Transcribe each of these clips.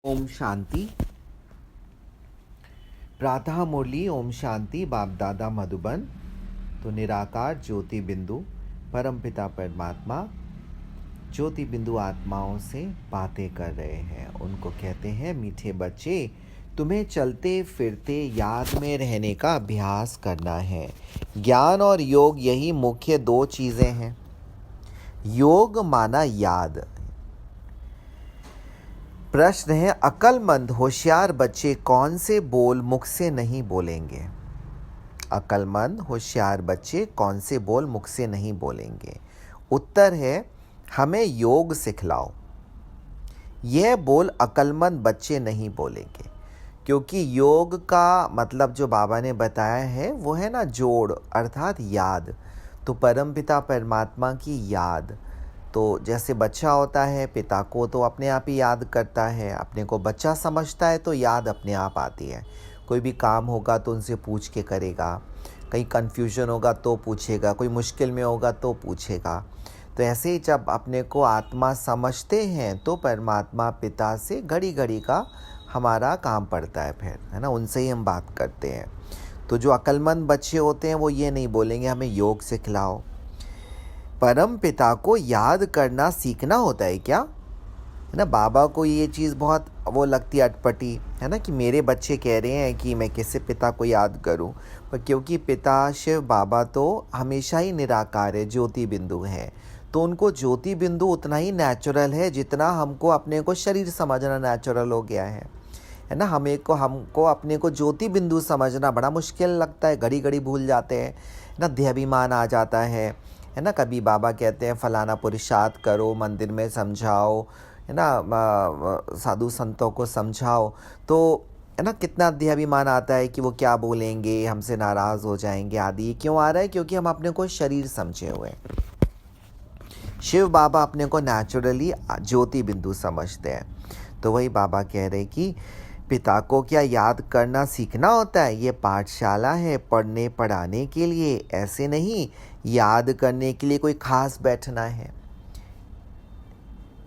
ओम शांति। प्रातः मुरली ओम शांति। बाप दादा मधुबन। तो निराकार ज्योति बिंदु परमपिता परमात्मा ज्योति बिंदु आत्माओं से बातें कर रहे हैं। उनको कहते हैं, मीठे बच्चे, तुम्हें चलते फिरते याद में रहने का अभ्यास करना है। ज्ञान और योग यही मुख्य दो चीज़ें हैं। योग माना याद। प्रश्न है, अक्लमंद होशियार बच्चे कौन से बोल मुख से नहीं बोलेंगे? अक्लमंद होशियार बच्चे कौन से बोल मुख से नहीं बोलेंगे? उत्तर है, हमें योग सिखलाओ। यह बोल अक्लमंद बच्चे नहीं बोलेंगे, क्योंकि योग का मतलब जो बाबा ने बताया है वो है ना जोड़, अर्थात याद। तो परमपिता परमात्मा की याद। तो जैसे बच्चा होता है, पिता को तो अपने आप ही याद करता है, अपने को बच्चा समझता है तो याद अपने आप आती है। कोई भी काम होगा तो उनसे पूछ के करेगा, कहीं कन्फ्यूजन होगा तो पूछेगा, कोई मुश्किल में होगा तो पूछेगा। तो ऐसे ही जब अपने को आत्मा समझते हैं तो परमात्मा पिता से घड़ी घड़ी का हमारा काम पड़ता है, फिर है ना, उनसे ही हम बात करते हैं। तो जो अक्लमंद बच्चे होते हैं वो ये नहीं बोलेंगे हमें योग सिखलाओ। परम पिता को याद करना सीखना होता है क्या? है ना, बाबा को ये चीज़ बहुत वो लगती है अटपटी, है ना, कि मेरे बच्चे कह रहे हैं कि मैं कैसे पिता को याद करूं। पर क्योंकि पिता शिव बाबा तो हमेशा ही निराकार है, ज्योति बिंदु है, तो उनको ज्योति बिंदु उतना ही नेचुरल है जितना हमको अपने को शरीर समझना नेचुरल हो गया है ना। हमको अपने को ज्योति बिंदु समझना बड़ा मुश्किल लगता है, घड़ी घड़ी भूल जाते हैं ना, देहाभिमान आ जाता है ना। कभी बाबा कहते हैं फलाना पुरुषार्थ करो, मंदिर में समझाओ, है ना, साधु संतों को समझाओ, तो है ना कितना देहाभिमान आता है कि वो क्या बोलेंगे, हमसे नाराज़ हो जाएंगे आदि। क्यों आ रहा है? क्योंकि हम अपने को शरीर समझे हुए हैं। शिव बाबा अपने को नेचुरली ज्योति बिंदु समझते हैं। तो वही बाबा कह रहे कि पिता को क्या याद करना सीखना होता है? ये पाठशाला है पढ़ने पढ़ाने के लिए, ऐसे नहीं याद करने के लिए कोई खास बैठना है।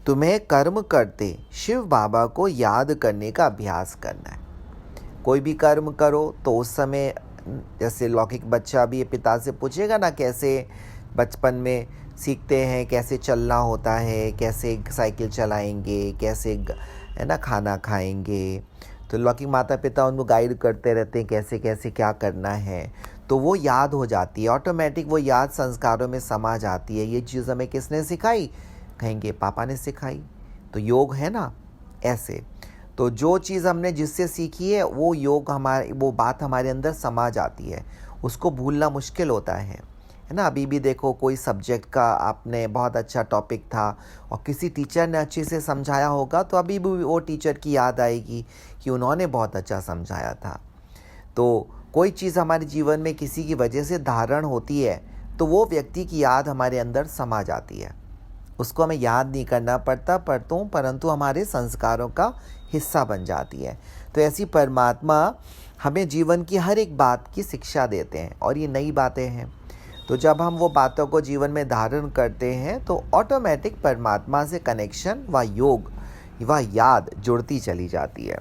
तुम्हें कर्म करते शिव बाबा को याद करने का अभ्यास करना है। कोई भी कर्म करो तो उस समय, जैसे लौकिक बच्चा भी पिता से पूछेगा ना, कैसे बचपन में सीखते हैं, कैसे चलना होता है, कैसे साइकिल चलाएंगे, कैसे है ना खाना खाएंगे, तो लौकिक माता पिता उनको गाइड करते रहते हैं कैसे कैसे क्या करना है। तो वो याद हो जाती है ऑटोमेटिक, वो याद संस्कारों में समा जाती है। ये चीज़ हमें किसने सिखाई? कहेंगे पापा ने सिखाई। तो योग है ना ऐसे। तो जो चीज़ हमने जिससे सीखी है वो योग वो बात हमारे अंदर समा जाती है, उसको भूलना मुश्किल होता है ना। अभी भी देखो, कोई सब्जेक्ट का आपने बहुत अच्छा टॉपिक था और किसी टीचर ने अच्छे से समझाया होगा तो अभी भी वो टीचर की याद आएगी कि उन्होंने बहुत अच्छा समझाया था। तो कोई चीज़ हमारे जीवन में किसी की वजह से धारण होती है तो वो व्यक्ति की याद हमारे अंदर समा जाती है। उसको हमें याद नहीं करना पड़ता परंतु हमारे संस्कारों का हिस्सा बन जाती है। तो ऐसी परमात्मा हमें जीवन की हर एक बात की शिक्षा देते हैं और ये नई बातें हैं। तो जब हम वो बातों को जीवन में धारण करते हैं तो ऑटोमेटिक परमात्मा से कनेक्शन व योग व याद जुड़ती चली जाती है।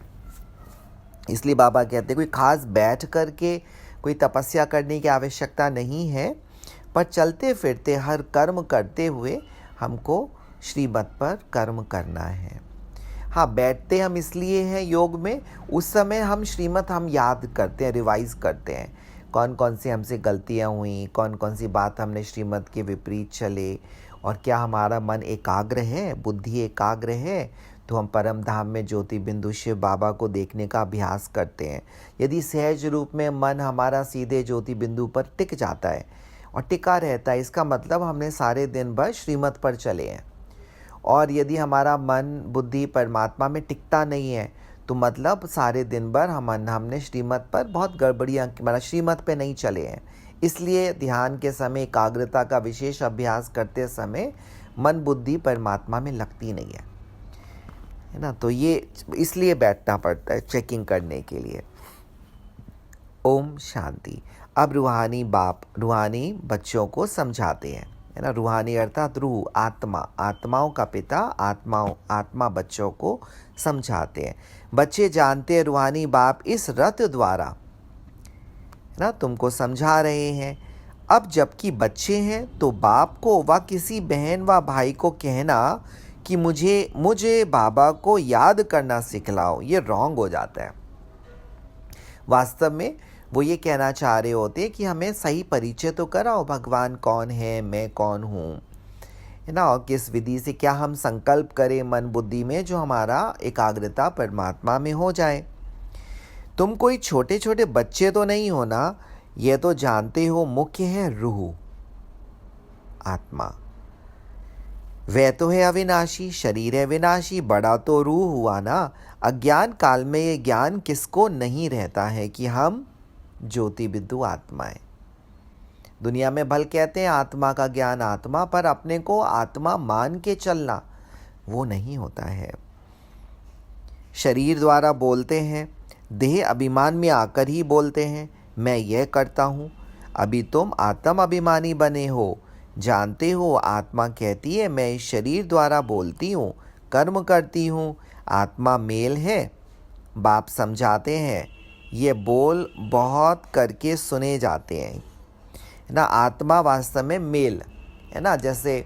इसलिए बाबा कहते हैं कोई खास बैठ करके कोई तपस्या करने की आवश्यकता नहीं है, पर चलते फिरते हर कर्म करते हुए हमको श्रीमत पर कर्म करना है। हाँ, बैठते हम इसलिए हैं योग में, उस समय हम श्रीमत हम याद करते हैं, रिवाइज करते हैं, कौन कौन सी हमसे गलतियाँ हुई, कौन कौन सी बात हमने श्रीमत के विपरीत चले, और क्या हमारा मन एकाग्र है, बुद्धि एकाग्र है, तो हम परम धाम में ज्योति बिंदु शिव बाबा को देखने का अभ्यास करते हैं। यदि सहज रूप में मन हमारा सीधे ज्योति बिंदु पर टिक जाता है और टिका रहता है, इसका मतलब हमने सारे दिन भर श्रीमत पर चले हैं। और यदि हमारा मन बुद्धि परमात्मा में टिकता नहीं है तो मतलब सारे दिन भर हमने श्रीमत पर बहुत गड़बड़ियाँ, मतलब श्रीमत पे नहीं चले हैं। इसलिए ध्यान के समय एकाग्रता का विशेष अभ्यास करते समय मन बुद्धि परमात्मा में लगती नहीं है ना। तो ये इसलिए बैठना पड़ता है चेकिंग करने के लिए। ओम शांति। अब रूहानी बाप रूहानी बच्चों को समझाते हैं। है ना। रूहानी अर्थात रूह, आत्मा, आत्माओं का पिता, आत्मा बच्चों को समझाते हैं। बच्चे जानते हैं रूहानी बाप इस रथ द्वारा, है ना, तुमको समझा रहे हैं। अब जबकि बच्चे हैं तो बाप को व किसी बहन व भाई को कहना कि मुझे बाबा को याद करना सिखलाओ, ये रॉन्ग हो जाता है। वास्तव में वो ये कहना चाह रहे होते कि हमें सही परिचय तो कराओ, भगवान कौन है, मैं कौन हूँ, है ना, और किस विधि से क्या हम संकल्प करें मन बुद्धि में जो हमारा एकाग्रता परमात्मा में हो जाए। तुम कोई छोटे छोटे बच्चे तो नहीं हो ना, ये तो जानते हो मुख्य है रूह, आत्मा। वह तो है अविनाशी, शरीर है विनाशी, बड़ा तो रूह हुआ ना। अज्ञान काल में ये ज्ञान किसको नहीं रहता है कि हम ज्योति बिंदु आत्माएं। दुनिया में भल कहते हैं आत्मा का ज्ञान आत्मा, पर अपने को आत्मा मान के चलना वो नहीं होता है। शरीर द्वारा बोलते हैं, देह अभिमान में आकर ही बोलते हैं मैं यह करता हूँ। अभी तुम आत्म अभिमानी बने हो, जानते हो आत्मा कहती है मैं इस शरीर द्वारा बोलती हूँ, कर्म करती हूँ, आत्मा मेल है। बाप समझाते हैं ये बोल बहुत करके सुने जाते हैं ना। आत्मा वास्तव में मेल है ना, जैसे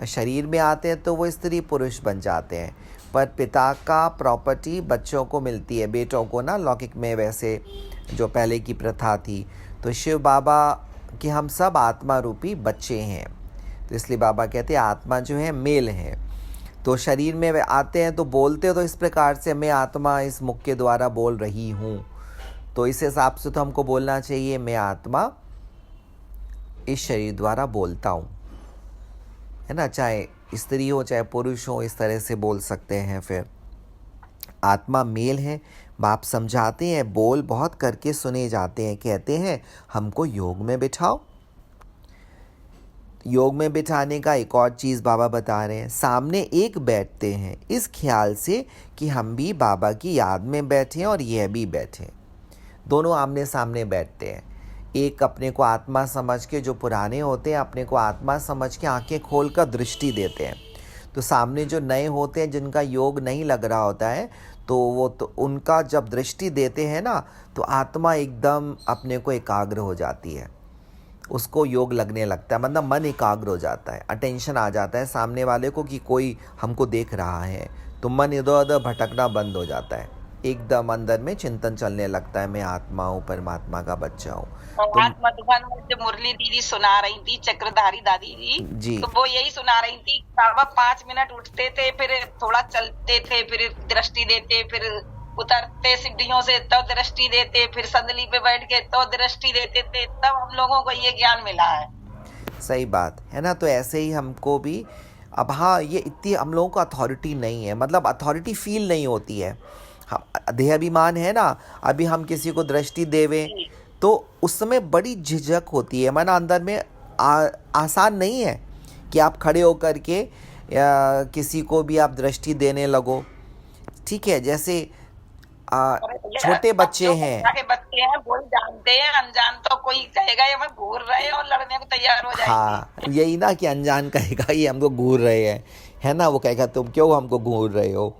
शरीर में आते हैं तो वो स्त्री पुरुष बन जाते हैं, पर पिता का प्रॉपर्टी बच्चों को मिलती है, बेटों को ना, लौकिक में वैसे जो पहले की प्रथा थी। तो शिव बाबा कि हम सब आत्मा रूपी बच्चे हैं, तो इसलिए बाबा कहते हैं आत्मा जो है मेल है। तो शरीर में वे आते हैं तो बोलते तो इस प्रकार से मैं आत्मा इस मुख के द्वारा बोल रही हूँ, तो इस हिसाब से तो हमको बोलना चाहिए मैं आत्मा इस शरीर द्वारा बोलता हूँ, है ना, चाहे स्त्री हो चाहे पुरुष हो, इस तरह से बोल सकते हैं। फिर आत्मा मेल है। बाप समझाते हैं बोल बहुत करके सुने जाते हैं, कहते हैं हमको योग में बिठाओ। योग में बिठाने का एक और चीज़ बाबा बता रहे हैं, सामने एक बैठते हैं इस ख्याल से कि हम भी बाबा की याद में बैठे और यह भी बैठे, दोनों आमने सामने बैठते हैं। एक अपने को आत्मा समझ के, जो पुराने होते हैं अपने को आत्मा समझ के आंखें खोल कर दृष्टि देते हैं। तो सामने जो नए होते हैं जिनका योग नहीं लग रहा होता है, तो वो तो उनका जब दृष्टि देते हैं ना, तो आत्मा एकदम अपने को एकाग्र हो जाती है, उसको योग लगने लगता है, मतलब मन एकाग्र हो जाता है, अटेंशन आ जाता है सामने वाले को कि कोई हमको देख रहा है, तो मन इधर उधर भटकना बंद हो जाता है, एकदम अंदर में चिंतन चलने लगता है मैं आत्मा हूँ, परमात्मा का बच्चा हूँ। तो आज मधुबन में जो मुरली दीदी सुना रही थी, चक्रधारी दादी जी, तो वो यही सुना रही थी, बाबा 5 मिनट उठते थे, फिर थोड़ा चलते थे, फिर दृष्टि देते, फिर उतरते सीढ़ियों से तो दृष्टि देते, फिर संदली पे बैठ के तो दृष्टि देते थे, तब हम लोगों को ये ज्ञान मिला है। सही बात है ना। तो ऐसे ही हमको भी अब, हाँ, ये इतनी हम लोगों को अथॉरिटी नहीं है, मतलब अथॉरिटी फील नहीं होती है। हम देह अभिमान है ना, अभी हम किसी को दृष्टि देवे तो उस समय बड़ी झिझक होती है, माना अंदर में आसान नहीं है कि आप खड़े होकर के किसी को भी आप दृष्टि देने लगो। ठीक है, जैसे छोटे बच्चे हैं, बच्चे हैं वो जानते हैं, अनजान तो कोई कहेगा ये हम घूर रहे हैं और लड़ने को तैयार हो जाएंगे। हाँ, यही ना कि अनजान कहेगा ये हमको घूर रहे हैं, है ना, वो कहेगा तुम क्यों हमको घूर रहे हो।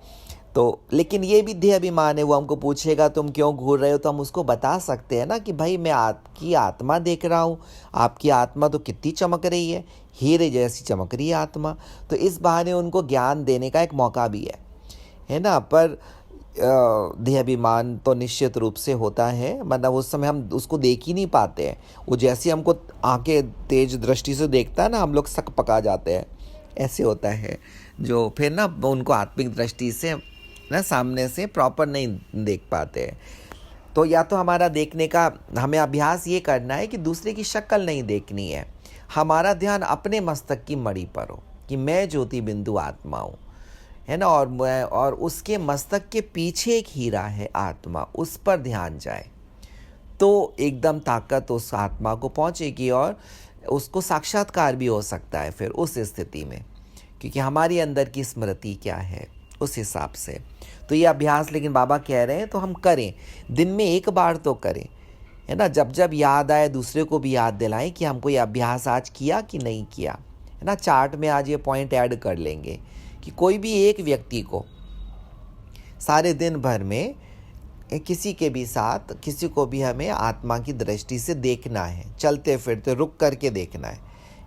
तो लेकिन ये भी देह अभिमान है, वो हमको पूछेगा तुम क्यों घूर रहे हो, तो हम उसको बता सकते हैं ना कि भाई मैं आपकी आत्मा देख रहा हूँ, आपकी आत्मा तो कितनी चमक रही है, हीरे जैसी चमक रही है आत्मा। तो इस बहाने उनको ज्ञान देने का एक मौका भी है ना। पर देह अभिमान तो निश्चित रूप से होता है, मतलब उस समय हम उसको देख ही नहीं पाते हैं, वो जैसे हमको आंखें तेज दृष्टि से देखता है ना, हम लोग सक पका जाते हैं, ऐसे होता है। जो फिर ना उनको आत्मिक दृष्टि से ना सामने से प्रॉपर नहीं देख पाते हैं। तो या तो हमारा देखने का हमें अभ्यास ये करना है कि दूसरे की शक्ल नहीं देखनी है, हमारा ध्यान अपने मस्तक की मणि पर हो कि मैं ज्योति बिंदु आत्मा हूँ, है ना, और उसके मस्तक के पीछे एक हीरा है आत्मा, उस पर ध्यान जाए तो एकदम ताकत उस आत्मा को पहुँचेगी और उसको साक्षात्कार भी हो सकता है फिर उस स्थिति में, क्योंकि हमारी अंदर की स्मृति क्या है उस हिसाब से। तो ये अभ्यास लेकिन बाबा कह रहे हैं तो हम करें, दिन में एक बार तो करें, है ना, जब जब याद आए दूसरे को भी याद दिलाएं कि हमको ये अभ्यास आज किया कि नहीं किया, है ना, चार्ट में आज ये पॉइंट ऐड कर लेंगे कि कोई भी एक व्यक्ति को सारे दिन भर में किसी के भी साथ, किसी को भी हमें आत्मा की दृष्टि से देखना है, चलते फिरते रुक करके देखना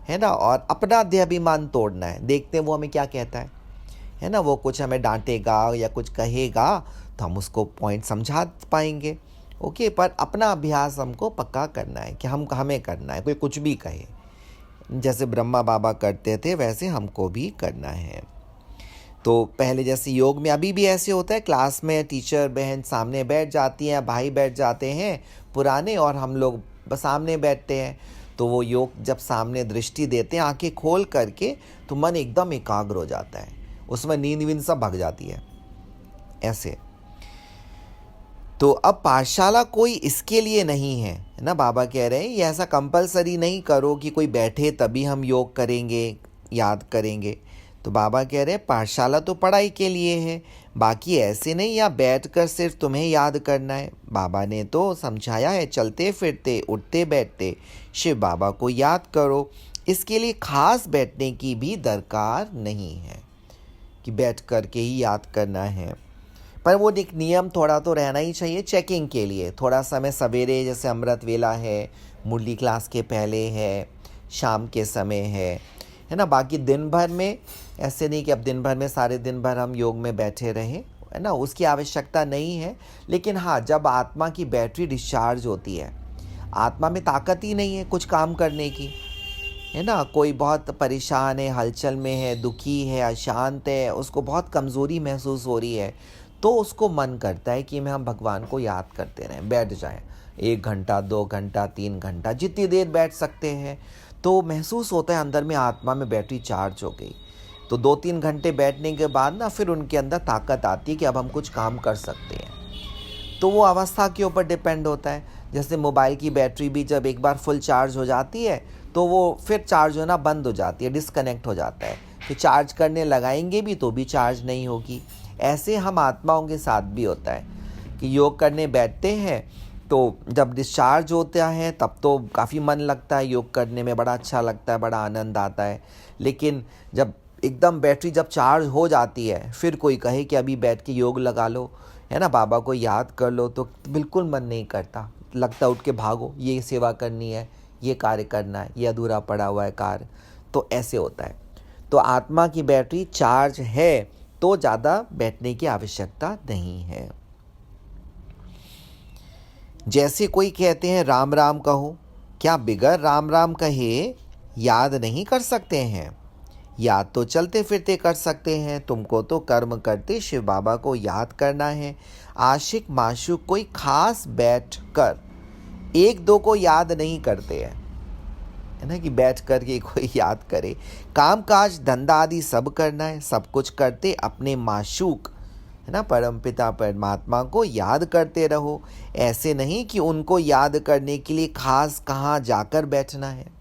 है ना, और अपना देहाभिमान तोड़ना है। देखते हैं वो हमें क्या कहता है ना, वो कुछ हमें डांटेगा या कुछ कहेगा तो हम उसको पॉइंट समझा पाएंगे, ओके, पर अपना अभ्यास हमको पक्का करना है कि हमें करना है, कोई कुछ भी कहे, जैसे ब्रह्मा बाबा करते थे वैसे हमको भी करना है। तो पहले जैसे योग में अभी भी ऐसे होता है, क्लास में टीचर बहन सामने बैठ जाती हैं, भाई बैठ जाते हैं पुराने, और हम लोग सामने बैठते हैं, तो वो योग जब सामने दृष्टि देते हैं आंखें खोल करके, तो मन एकदम एकाग्र हो जाता है, उसमें नींद वींद सब भग जाती है ऐसे। तो अब पाठशाला कोई इसके लिए नहीं है ना, बाबा कह रहे हैं ये ऐसा कंपलसरी नहीं करो कि कोई बैठे तभी हम योग करेंगे, याद करेंगे। तो बाबा कह रहे हैं पाठशाला तो पढ़ाई के लिए है, बाकी ऐसे नहीं या बैठकर सिर्फ तुम्हें याद करना है। बाबा ने तो समझाया है, चलते फिरते उठते बैठते शिव बाबा को याद करो, इसके लिए खास बैठने की भी दरकार नहीं है कि बैठ कर के ही याद करना है, पर वो एक नियम थोड़ा तो रहना ही चाहिए चेकिंग के लिए। थोड़ा समय सवेरे जैसे अमृत वेला है, मुरली क्लास के पहले है, शाम के समय है ना, बाकी दिन भर में ऐसे नहीं कि अब दिन भर में सारे दिन भर हम योग में बैठे रहें, है ना, उसकी आवश्यकता नहीं है। लेकिन हाँ, जब आत्मा की बैटरी डिस्चार्ज होती है, आत्मा में ताकत ही नहीं है कुछ काम करने की, है ना, कोई बहुत परेशान है, हलचल में है, दुखी है, अशांत है, उसको बहुत कमज़ोरी महसूस हो रही है, तो उसको मन करता है कि हम भगवान को याद करते रहें, बैठ जाएं 1 घंटा 2 घंटा 3 घंटा, जितनी देर बैठ सकते हैं। तो महसूस होता है अंदर में आत्मा में बैटरी चार्ज हो गई। तो 2-3 घंटे बैठने के बाद ना फिर उनके अंदर ताकत आती है कि अब हम कुछ काम कर सकते हैं। तो वो अवस्था के ऊपर डिपेंड होता है। जैसे मोबाइल की बैटरी भी जब एक बार फुल चार्ज हो जाती है तो वो फिर चार्ज होना बंद हो जाती है, डिस्कनेक्ट हो जाता है, फिर चार्ज करने लगाएंगे भी तो भी चार्ज नहीं होगी। ऐसे हम आत्माओं के साथ भी होता है कि योग करने बैठते हैं तो जब डिस्चार्ज होता है तब तो काफ़ी मन लगता है, योग करने में बड़ा अच्छा लगता है, बड़ा आनंद आता है। लेकिन जब एकदम बैटरी जब चार्ज हो जाती है, फिर कोई कहे कि अभी बैठ के योग लगा लो, है ना, बाबा को याद कर लो, तो बिल्कुल मन नहीं करता, लगता उठ के भागो, ये सेवा करनी है, ये कार्य करना है, ये अधूरा पड़ा हुआ है कार्य। तो ऐसे होता है। तो आत्मा की बैटरी चार्ज है तो ज़्यादा बैठने की आवश्यकता नहीं है। जैसे कोई कहते हैं राम राम कहो, क्या बिगर राम राम कहे याद नहीं कर सकते हैं? याद तो चलते फिरते कर सकते हैं। तुमको तो कर्म करते शिव बाबा को याद करना है। आशिक माशूक कोई खास बैठ कर 1-2 को याद नहीं करते हैं, है ना, कि बैठ कर के कोई याद करे। काम काज धंधा आदि सब करना है, सब कुछ करते अपने माशूक, है ना, परमपिता परमात्मा को याद करते रहो। ऐसे नहीं कि उनको याद करने के लिए खास कहाँ जाकर बैठना है।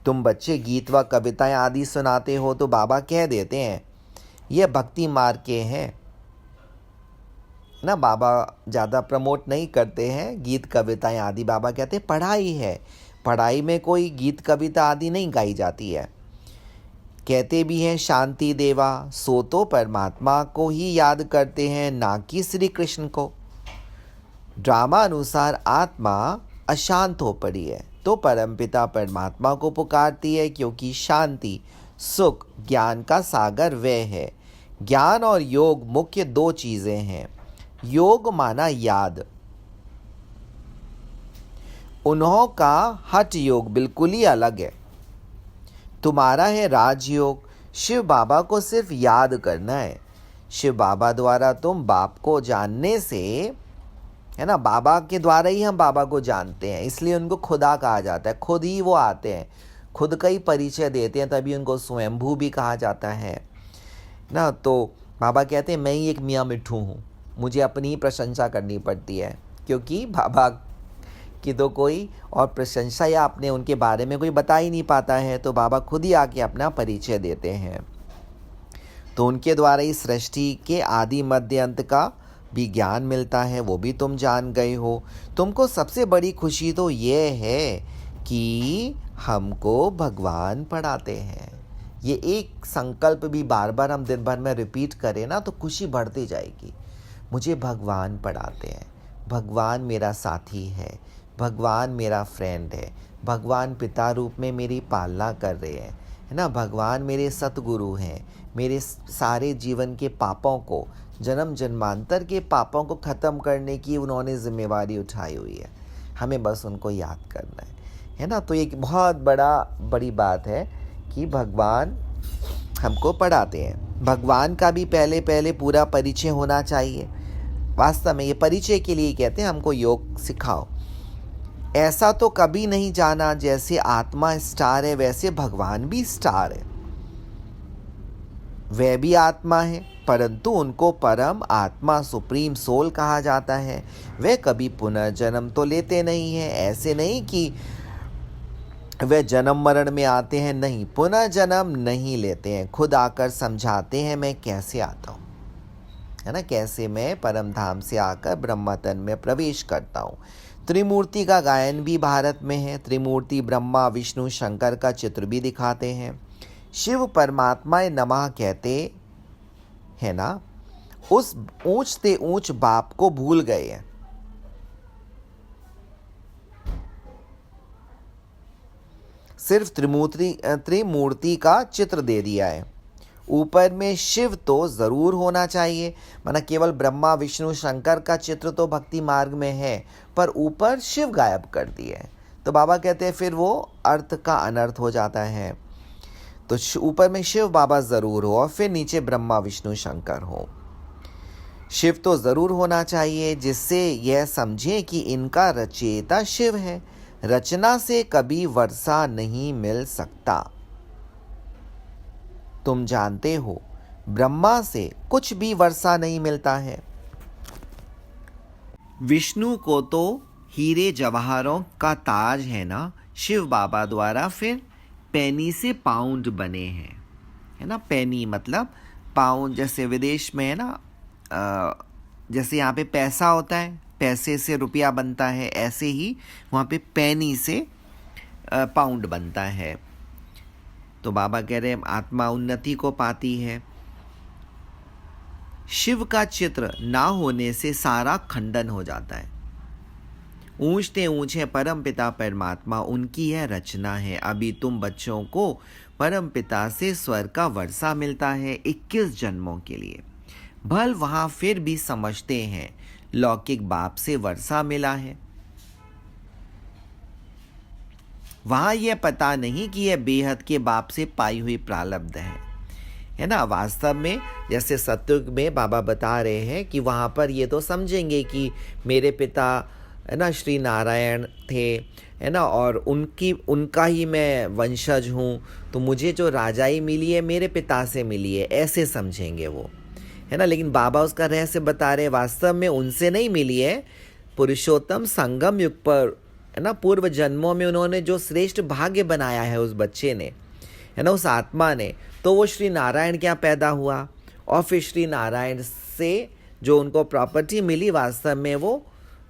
तुम बच्चे गीत व कविताएं आदि सुनाते हो तो बाबा कह देते हैं ये भक्ति मार्ग के हैं ना, बाबा ज़्यादा प्रमोट नहीं करते हैं गीत कविताएं आदि। बाबा कहते हैं पढ़ाई है, पढ़ाई में कोई गीत कविता आदि नहीं गाई जाती है। कहते भी हैं शांति देवा, सो तो परमात्मा को ही याद करते हैं, ना कि श्री कृष्ण को। ड्रामा अनुसार आत्मा अशांत हो पड़ी है तो परमपिता परमात्मा को पुकारती है, क्योंकि शांति सुख ज्ञान का सागर वह है। ज्ञान और योग मुख्य 2 चीज़ें हैं। योग माना याद, उन्हों का हठ योग बिल्कुल ही अलग है। तुम्हारा है राजयोग, शिव बाबा को सिर्फ याद करना है। शिव बाबा द्वारा तुम बाप को जानने से, है ना, बाबा के द्वारा ही हम बाबा को जानते हैं, इसलिए उनको खुदा कहा जाता है। खुद ही वो आते हैं, खुद का ही परिचय देते हैं, तभी उनको स्वयंभू भी कहा जाता है ना। तो बाबा कहते हैं मैं ही एक मियाँ मिट्ठू हूँ, मुझे अपनी ही प्रशंसा करनी पड़ती है, क्योंकि बाबा की तो कोई और प्रशंसा या अपने उनके बारे में कोई बता ही नहीं पाता है, तो बाबा खुद ही आके अपना परिचय देते हैं। तो उनके द्वारा ही सृष्टि के आदि मध्य अंत का भी ज्ञान मिलता है, वो भी तुम जान गए हो। तुमको सबसे बड़ी खुशी तो ये है कि हमको भगवान पढ़ाते हैं। ये एक संकल्प भी बार बार हम दिन भर में रिपीट करें ना तो खुशी बढ़ती जाएगी। मुझे भगवान पढ़ाते हैं, भगवान मेरा साथी है, भगवान मेरा फ्रेंड है, भगवान पिता रूप में मेरी पालना कर रहे हैं, है ना। भगवान मेरे सतगुरु हैं, मेरे सारे जीवन के पापों को, जन्म जन्मांतर के पापों को ख़त्म करने की उन्होंने जिम्मेवारी उठाई हुई है। हमें बस उनको याद करना है ना। तो एक बहुत बड़ी बात है कि भगवान हमको पढ़ाते हैं। भगवान का भी पहले पूरा परिचय होना चाहिए। वास्तव में ये परिचय के लिए कहते हैं हमको योग सिखाओ। ऐसा तो कभी नहीं जाना जैसे आत्मा स्टार है वैसे भगवान भी स्टार है। वह भी आत्मा है, परंतु उनको परम आत्मा सुप्रीम सोल कहा जाता है। वे कभी पुनर्जन्म तो लेते नहीं हैं। ऐसे नहीं कि वे जन्म मरण में आते हैं, नहीं, पुनर्जन्म नहीं लेते हैं। खुद आकर समझाते हैं मैं कैसे आता हूँ, है ना, कैसे मैं परम धाम से आकर ब्रह्मतन में प्रवेश करता हूँ। त्रिमूर्ति का गायन भी भारत में है। त्रिमूर्ति ब्रह्मा विष्णु शंकर का चित्र भी दिखाते हैं। शिव परमात्मा नमः कहते हैं ना, उस ऊंचते ऊंच बाप को भूल गए हैं। सिर्फ त्रिमूर्ति का चित्र दे दिया है। ऊपर में शिव तो ज़रूर होना चाहिए, माना केवल ब्रह्मा विष्णु शंकर का चित्र तो भक्ति मार्ग में है, पर ऊपर शिव गायब कर दिए। तो बाबा कहते हैं फिर वो अर्थ का अनर्थ हो जाता है। तो ऊपर में शिव बाबा ज़रूर हो और फिर नीचे ब्रह्मा विष्णु शंकर हो। शिव तो ज़रूर होना चाहिए, जिससे यह समझें कि इनका रचयिता शिव है। रचना से कभी वर्षा नहीं मिल सकता। तुम जानते हो ब्रह्मा से कुछ भी वर्षा नहीं मिलता है। विष्णु को तो हीरे जवाहरों का ताज है ना, शिव बाबा द्वारा फिर पेनी से पाउंड बने हैं, है ना। पेनी मतलब पाउंड, जैसे विदेश में है ना, जैसे यहाँ पे पैसा होता है, पैसे से रुपया बनता है, ऐसे ही वहाँ पे पेनी से पाउंड बनता है। तो बाबा कह रहे हैं आत्मा उन्नति को पाती है। शिव का चित्र ना होने से सारा खंडन हो जाता है। ऊंचते ऊंचे परम पिता परमात्मा उनकी यह रचना है। अभी तुम बच्चों को परम पिता से स्वर्ग का वर्षा मिलता है 21 जन्मों के लिए। भल वहां फिर भी समझते हैं लौकिक बाप से वर्षा मिला है। वहां यह पता नहीं कि यह बेहद के बाप से पाई हुई प्रारब्ध है ना। वास्तव में जैसे सत्युग में बाबा बता रहे हैं कि वहां पर ये तो समझेंगे कि मेरे पिता है ना श्री नारायण थे, है ना, और उनका ही मैं वंशज हूँ, तो मुझे जो राजाई मिली है मेरे पिता से मिली है, ऐसे समझेंगे वो, है ना। लेकिन बाबा उसका रहस्य बता रहे, वास्तव में उनसे नहीं मिली है। पुरुषोत्तम संगम युग पर, है ना, पूर्व जन्मों में उन्होंने जो श्रेष्ठ भाग्य बनाया है उस बच्चे ने, है ना, उस आत्मा ने, तो वो श्री नारायण क्या पैदा हुआ, और फिर श्री नारायण से जो उनको प्रॉपर्टी मिली वास्तव में वो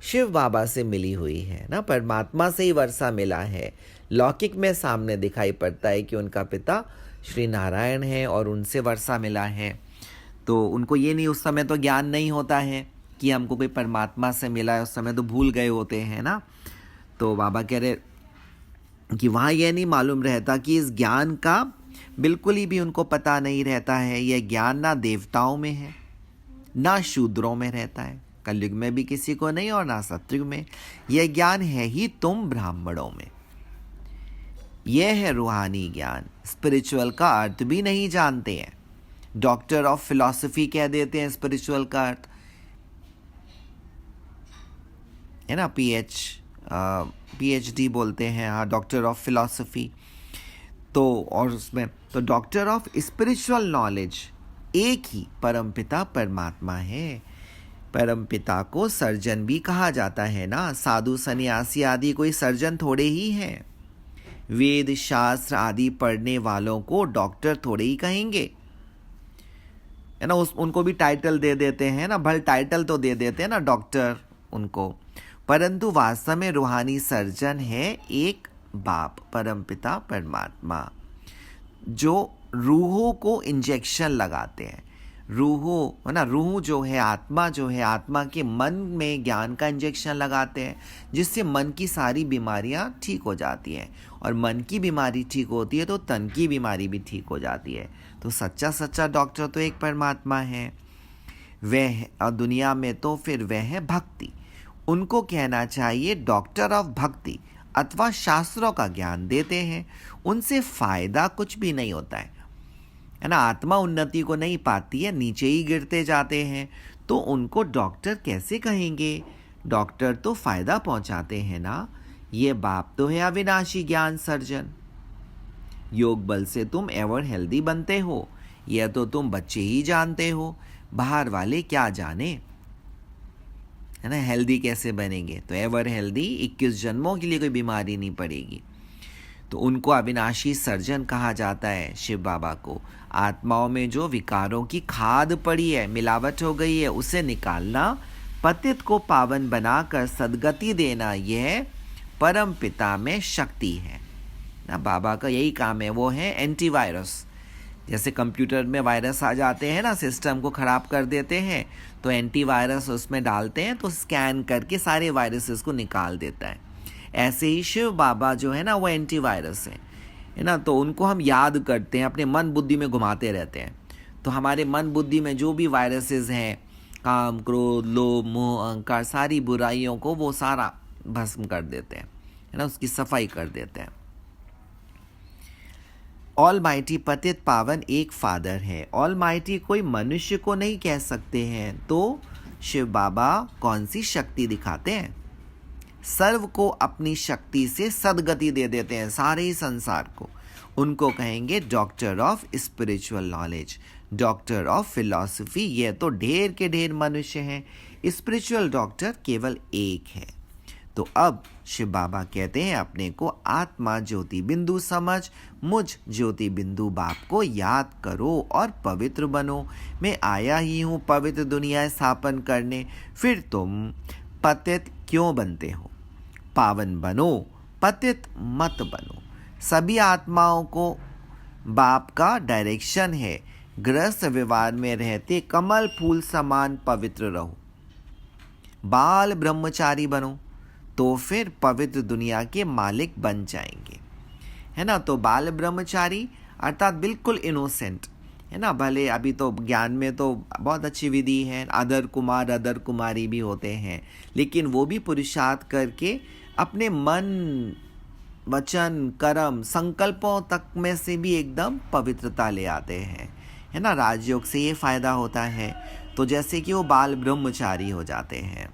शिव बाबा से मिली हुई है ना, परमात्मा से ही वर्षा मिला है। लौकिक में सामने दिखाई पड़ता है कि उनका पिता श्री नारायण है और उनसे वर्षा मिला है। तो उनको ये नहीं, उस समय तो ज्ञान नहीं होता है कि हमको कोई परमात्मा से मिला है, उस समय तो भूल गए होते हैं ना। तो बाबा कह रहे कि वहाँ यह नहीं मालूम रहता कि इस ज्ञान का बिल्कुल ही भी उनको पता नहीं रहता है। यह ज्ञान ना देवताओं में है ना शूद्रों में रहता है, कलयुग में भी किसी को नहीं और ना सतयुग में। यह ज्ञान है ही तुम ब्राह्मणों में। यह है रूहानी ज्ञान। स्पिरिचुअल का अर्थ भी नहीं जानते हैं, डॉक्टर ऑफ फिलॉसफी कह देते हैं स्पिरिचुअल का अर्थ, है ना, PhD बोलते हैं, हाँ, डॉक्टर ऑफ फिलॉसफी। तो और उसमें तो डॉक्टर ऑफ स्पिरिचुअल नॉलेज एक ही परमपिता परमात्मा है। परमपिता को सर्जन भी कहा जाता है ना। साधु सन्यासी आदि कोई सर्जन थोड़े ही हैं। वेद शास्त्र आदि पढ़ने वालों को डॉक्टर थोड़े ही कहेंगे, है ना। उनको भी टाइटल दे देते हैं ना, भल टाइटल तो दे देते हैं ना डॉक्टर उनको, परंतु वास्तव में रूहानी सर्जन है एक बाप परमपिता परमात्मा जो रूहों को इंजेक्शन लगाते हैं। रूहों है ना, रूह जो है, आत्मा के मन में ज्ञान का इंजेक्शन लगाते हैं, जिससे मन की सारी बीमारियां ठीक हो जाती हैं। और मन की बीमारी ठीक होती है तो तन की बीमारी भी ठीक हो जाती है। तो सच्चा डॉक्टर तो एक परमात्मा है, वह और दुनिया में तो फिर वह है भक्ति। उनको कहना चाहिए डॉक्टर ऑफ भक्ति, अथवा शास्त्रों का ज्ञान देते हैं। उनसे फ़ायदा कुछ भी नहीं होता है ना। आत्मा उन्नति को नहीं पाती है, नीचे ही गिरते जाते हैं, तो उनको डॉक्टर कैसे कहेंगे? डॉक्टर तो फ़ायदा पहुंचाते हैं ना। ये बाप तो है अविनाशी ज्ञान सर्जन। योग बल से तुम एवर हेल्दी बनते हो, यह तो तुम बच्चे ही जानते हो, बाहर वाले क्या जाने, है ना। हेल्दी कैसे बनेंगे? तो एवर हेल्दी, 21 जन्मों के लिए कोई बीमारी नहीं पड़ेगी। तो उनको अविनाशी सर्जन कहा जाता है शिव बाबा को। आत्माओं में जो विकारों की खाद पड़ी है, मिलावट हो गई है, उसे निकालना, पतित को पावन बनाकर सदगति देना, यह परम पिता में शक्ति है ना। बाबा का यही काम है। वो है एंटीवायरस। जैसे कंप्यूटर में वायरस आ जाते हैं ना, सिस्टम को ख़राब कर देते हैं, तो एंटीवायरस उसमें डालते हैं तो स्कैन करके सारे वायरसेस को निकाल देता है। ऐसे ही शिव बाबा जो है ना, वो एंटीवायरस है ना। तो उनको हम याद करते हैं, अपने मन बुद्धि में घुमाते रहते हैं। तो हमारे मन बुद्धि में जो भी वायरसेस हैं, काम, क्रोध, लोभ, मोह, अहंकार, सारी बुराइयों को वो सारा भस्म कर देते हैं, है ना, उसकी सफाई कर देते हैं। ऑल माइटी पतित पावन एक फादर है। ऑल माइटी कोई मनुष्य को नहीं कह सकते हैं, तो शिव बाबा कौन सी शक्ति दिखाते हैं? सर्व को अपनी शक्ति से सदगति दे देते हैं, सारे ही संसार को। उनको कहेंगे doctor of spiritual knowledge, doctor of philosophy. ये तो ढेर के ढेर मनुष्य हैं, स्पिरिचुअल डॉक्टर केवल एक है। तो अब शिव बाबा कहते हैं अपने को आत्मा ज्योति बिंदु समझ, मुझ ज्योति बिंदु बाप को याद करो और पवित्र बनो। मैं आया ही हूँ पवित्र दुनिया स्थापन करने, फिर तुम पतित क्यों बनते हो? पावन बनो, पतित मत बनो। सभी आत्माओं को बाप का डायरेक्शन है, गृहस्थ व्यवहार में रहते कमल फूल समान पवित्र रहो। बाल ब्रह्मचारी बनो, तो फिर पवित्र दुनिया के मालिक बन जाएंगे, है ना। तो बाल ब्रह्मचारी अर्थात बिल्कुल इनोसेंट, है ना। भले अभी तो ज्ञान में तो बहुत अच्छी विधि है, अदर कुमार अदर कुमारी भी होते हैं, लेकिन वो भी पुरुषार्थ करके अपने मन, वचन, कर्म, संकल्पों तक में से भी एकदम पवित्रता ले आते हैं, है ना। राजयोग से ये फायदा होता है, तो जैसे कि वो बाल ब्रह्मचारी हो जाते हैं,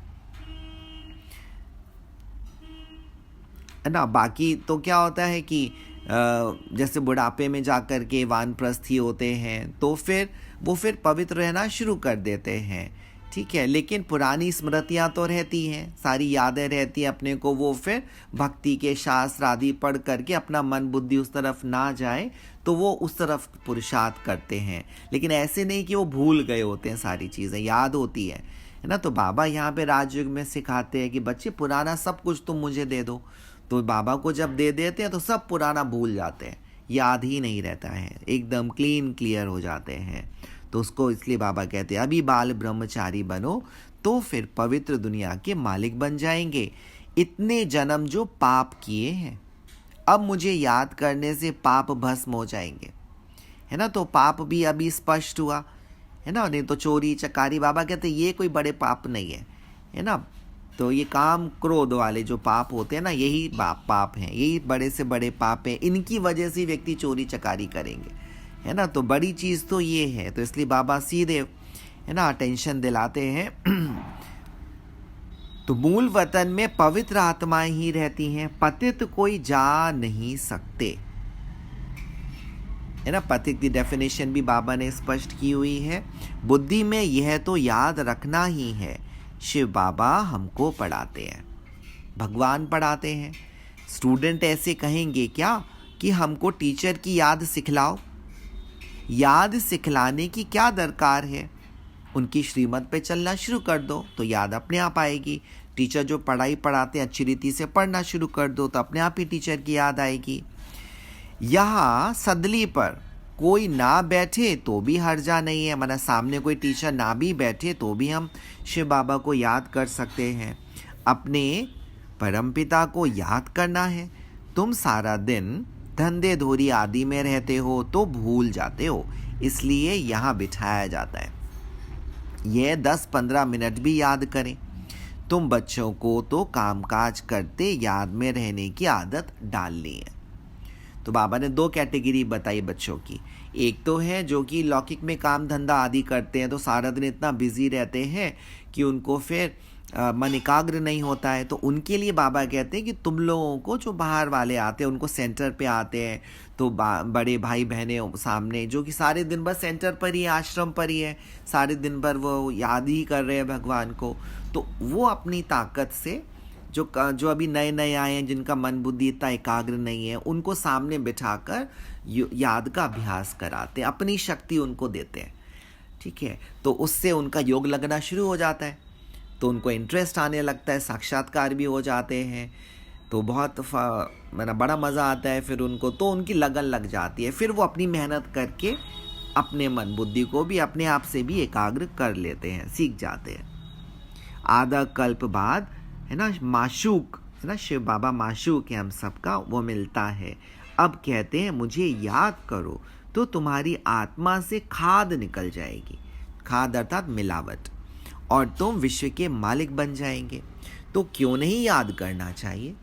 है ना। बाकी तो क्या होता है कि जैसे बुढ़ापे में जाकर के वानप्रस्थी होते हैं, तो फिर पवित्र रहना शुरू कर देते हैं, ठीक है। लेकिन पुरानी स्मृतियाँ तो रहती हैं, सारी यादें रहती हैं अपने को। वो फिर भक्ति के शास्त्र आदि पढ़ करके अपना मन बुद्धि उस तरफ ना जाए, तो वो उस तरफ पुरुषार्थ करते हैं। लेकिन ऐसे नहीं कि वो भूल गए होते हैं, सारी चीज़ें याद होती है ना। तो बाबा यहाँ पे राजयुग में सिखाते हैं कि बच्चे पुराना सब कुछ तुम मुझे दे दो। तो बाबा को जब दे देते हैं तो सब पुराना भूल जाते हैं, याद ही नहीं रहता है, एकदम क्लियर हो जाते हैं। तो उसको इसलिए बाबा कहते हैं अभी बाल ब्रह्मचारी बनो, तो फिर पवित्र दुनिया के मालिक बन जाएंगे। इतने जन्म जो पाप किए हैं, अब मुझे याद करने से पाप भस्म हो जाएंगे, है ना। तो पाप भी अभी स्पष्ट हुआ, है ना। नहीं तो चोरी चकारी, बाबा कहते ये कोई बड़े पाप नहीं है ना। तो ये काम क्रोध वाले जो पाप होते हैं ना, यही पाप हैं, यही बड़े से बड़े पाप हैं। इनकी वजह से व्यक्ति चोरी चकारी करेंगे, है ना। तो बड़ी चीज़ तो ये है। तो इसलिए बाबा सीधे, है ना, अटेंशन दिलाते हैं। तो मूल वतन में पवित्र आत्माएं ही रहती हैं, पतित कोई जा नहीं सकते, है ना। पतित की डेफिनेशन भी बाबा ने स्पष्ट की हुई है। बुद्धि में यह तो याद रखना ही है, शिव बाबा हमको पढ़ाते हैं, भगवान पढ़ाते हैं। स्टूडेंट ऐसे कहेंगे क्या कि हमको टीचर की याद सिखलाओ? याद सिखलाने की क्या दरकार है? उनकी श्रीमत पे चलना शुरू कर दो तो याद अपने आप आएगी। टीचर जो पढ़ाई पढ़ाते हैं अच्छी रीति से पढ़ना शुरू कर दो तो अपने आप ही टीचर की याद आएगी। यहाँ सदली पर कोई ना बैठे तो भी हर्जा नहीं है, मतलब सामने कोई टीचर ना भी बैठे तो भी हम शिव बाबा को याद कर सकते हैं। अपने परमपिता को याद करना है। तुम सारा दिन धंधे धोरी आदि में रहते हो तो भूल जाते हो, इसलिए यहाँ बिठाया जाता है। यह 10-15 मिनट भी याद करें। तुम बच्चों को तो कामकाज करते याद में रहने की आदत डालनी है। तो बाबा ने 2 कैटेगरी बताई बच्चों की। एक तो है जो कि लौकिक में काम धंधा आदि करते हैं तो सारा दिन इतना बिजी रहते हैं कि उनको फिर मन एकाग्र नहीं होता है, तो उनके लिए बाबा कहते हैं कि तुम लोगों को जो बाहर वाले आते हैं उनको सेंटर पे आते हैं तो बड़े भाई बहनें सामने जो कि सारे दिन बस सेंटर पर ही, आश्रम पर ही है, सारे दिन भर वो याद ही कर रहे हैं भगवान को, तो वो अपनी ताकत से जो अभी नए नए आए हैं जिनका मन बुद्धि इतना एकाग्र नहीं है उनको सामने बिठाकर याद का अभ्यास कराते हैं, अपनी शक्ति उनको देते हैं। ठीक है, तो उससे उनका योग लगना शुरू हो जाता है, तो उनको इंटरेस्ट आने लगता है, साक्षात्कार भी हो जाते हैं, तो बहुत बड़ा मज़ा आता है फिर उनको, तो उनकी लगन लग जाती है। फिर वो अपनी मेहनत करके अपने मन बुद्धि को भी अपने आप से भी एकाग्र कर लेते हैं, सीख जाते हैं। आधा कल्प बाद है ना माशूक, है ना, शिव बाबा माशूक है हम सबका, वो मिलता है। अब कहते हैं मुझे याद करो तो तुम्हारी आत्मा से खाद निकल जाएगी, खाद अर्थात मिलावट, और तुम विश्व के मालिक बन जाएंगे। तो क्यों नहीं याद करना चाहिए?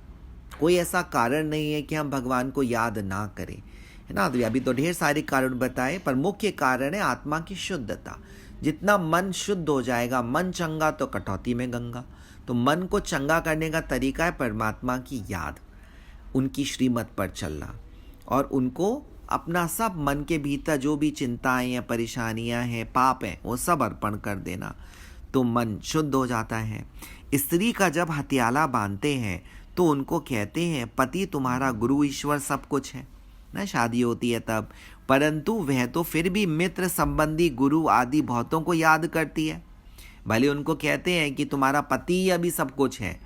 कोई ऐसा कारण नहीं है कि हम भगवान को याद ना करें, है ना। तो अभी तो ढेर सारे कारण बताए, पर मुख्य कारण है आत्मा की शुद्धता। जितना मन शुद्ध हो जाएगा, मन चंगा तो कटौती में गंगा। तो मन को चंगा करने का तरीका है परमात्मा की याद, उनकी श्रीमत पर चलना, और उनको अपना सब मन के भीतर जो भी चिंताएं या परेशानियां हैं, पाप हैं, वो सब अर्पण कर देना, तो मन शुद्ध हो जाता है। स्त्री का जब हथियाला बांधते हैं तो उनको कहते हैं पति तुम्हारा गुरु ईश्वर सब कुछ है ना, शादी होती है तब, परंतु वह तो फिर भी मित्र संबंधी गुरु आदि बहुतों को याद करती है। भले उनको कहते हैं कि तुम्हारा पति अभी सब कुछ है,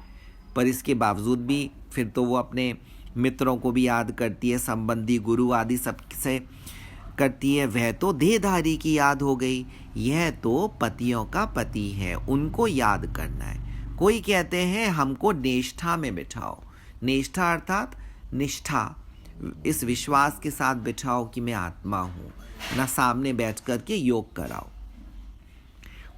पर इसके बावजूद भी फिर तो वो अपने मित्रों को भी याद करती है, संबंधी गुरु आदि सबसे करती है। वह तो देहधारी की याद हो गई, यह तो पतियों का पति है, उनको याद करना है। कोई कहते हैं हमको निष्ठा में बिठाओ, निष्ठा अर्थात निष्ठा, इस विश्वास के साथ बिठाओ कि मैं आत्मा हूँ ना, सामने बैठ कर के योग कराओ।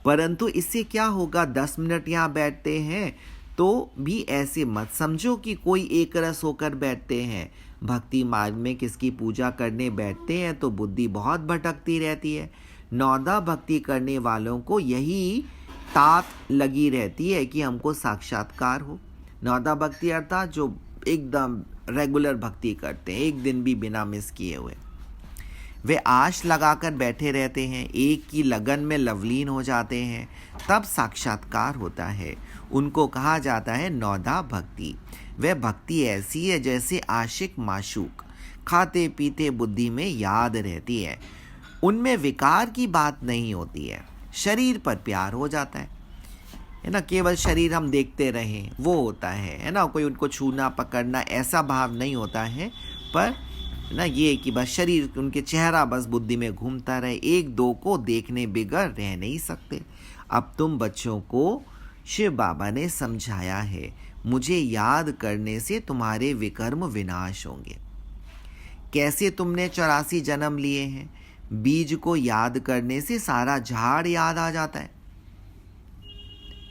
परंतु इससे क्या होगा, 10 मिनट यहाँ बैठते हैं तो भी ऐसे मत समझो कि कोई एक रस होकर बैठते हैं। भक्ति मार्ग में किसकी पूजा करने बैठते हैं तो बुद्धि बहुत भटकती रहती है। नौदा भक्ति करने वालों को यही तात लगी रहती है कि हमको साक्षात्कार हो। नौदा भक्ति अर्थात जो एकदम रेगुलर भक्ति करते हैं, एक दिन भी बिना मिस किए हुए, वे आश लगाकर बैठे रहते हैं, एक की लगन में लवलीन हो जाते हैं, तब साक्षात्कार होता है। उनको कहा जाता है नौदा भक्ति। वह भक्ति ऐसी है जैसे आशिक माशूक खाते पीते बुद्धि में याद रहती है। उनमें विकार की बात नहीं होती है, शरीर पर प्यार हो जाता है ना, केवल शरीर हम देखते रहें वो होता है ना, कोई उनको छूना पकड़ना ऐसा भाव नहीं होता है, पर ना ये कि बस शरीर, उनके चेहरा बस बुद्धि में घूमता रहे, एक दो को देखने बिगड़ रह नहीं सकते। अब तुम बच्चों को शिव बाबा ने समझाया है, मुझे याद करने से तुम्हारे विकर्म विनाश होंगे। कैसे तुमने 84 जन्म लिए हैं, बीज को याद करने से सारा झाड़ याद आ जाता है।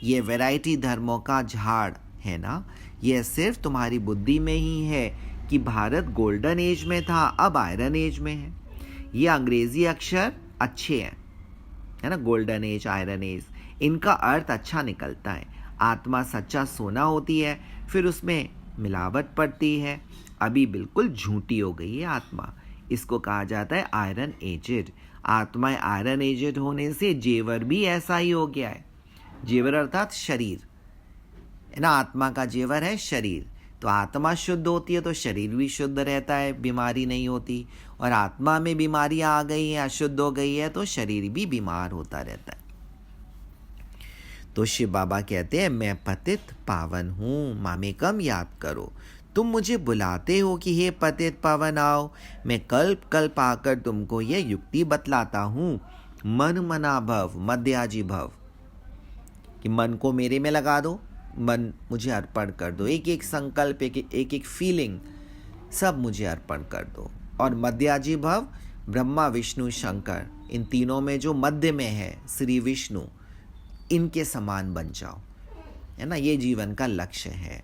ये वैरायटी धर्मों का झाड़ है ना, यह सिर्फ तुम्हारी बुद्धि में ही है कि भारत गोल्डन एज में था, अब आयरन एज में है। ये अंग्रेजी अक्षर अच्छे हैं, है ना, गोल्डन एज, आयरन एज, इनका अर्थ अच्छा निकलता है। आत्मा सच्चा सोना होती है, फिर उसमें मिलावट पड़ती है, अभी बिल्कुल झूठी हो गई है आत्मा, इसको कहा जाता है आयरन एजेड। आत्मा आयरन एजेड होने से जेवर भी ऐसा ही हो गया है। जेवर अर्थात शरीर है ना, आत्मा का जेवर है शरीर। तो आत्मा शुद्ध होती है तो शरीर भी शुद्ध रहता है, बीमारी नहीं होती, और आत्मा में बीमारियां आ गई हैं, अशुद्ध हो गई है तो शरीर भी बीमार होता रहता है। तो शिव बाबा कहते हैं, मैं पतित पावन हूँ, मामे कम याद करो। तुम मुझे बुलाते हो कि हे पतित पावन आओ, मैं कल्प कल्प आकर तुमको ये युक्ति बतलाता हूँ। मन मना भव मध्याजी भव, कि मन को मेरे में लगा दो, मन मुझे अर्पण कर दो, एक एक संकल्प, एक एक फीलिंग सब मुझे अर्पण कर दो। और मध्याजी भव, ब्रह्मा विष्णु शंकर, इन तीनों में जो मध्य में है श्री विष्णु, इनके समान बन जाओ, है ना। ये जीवन का लक्ष्य है।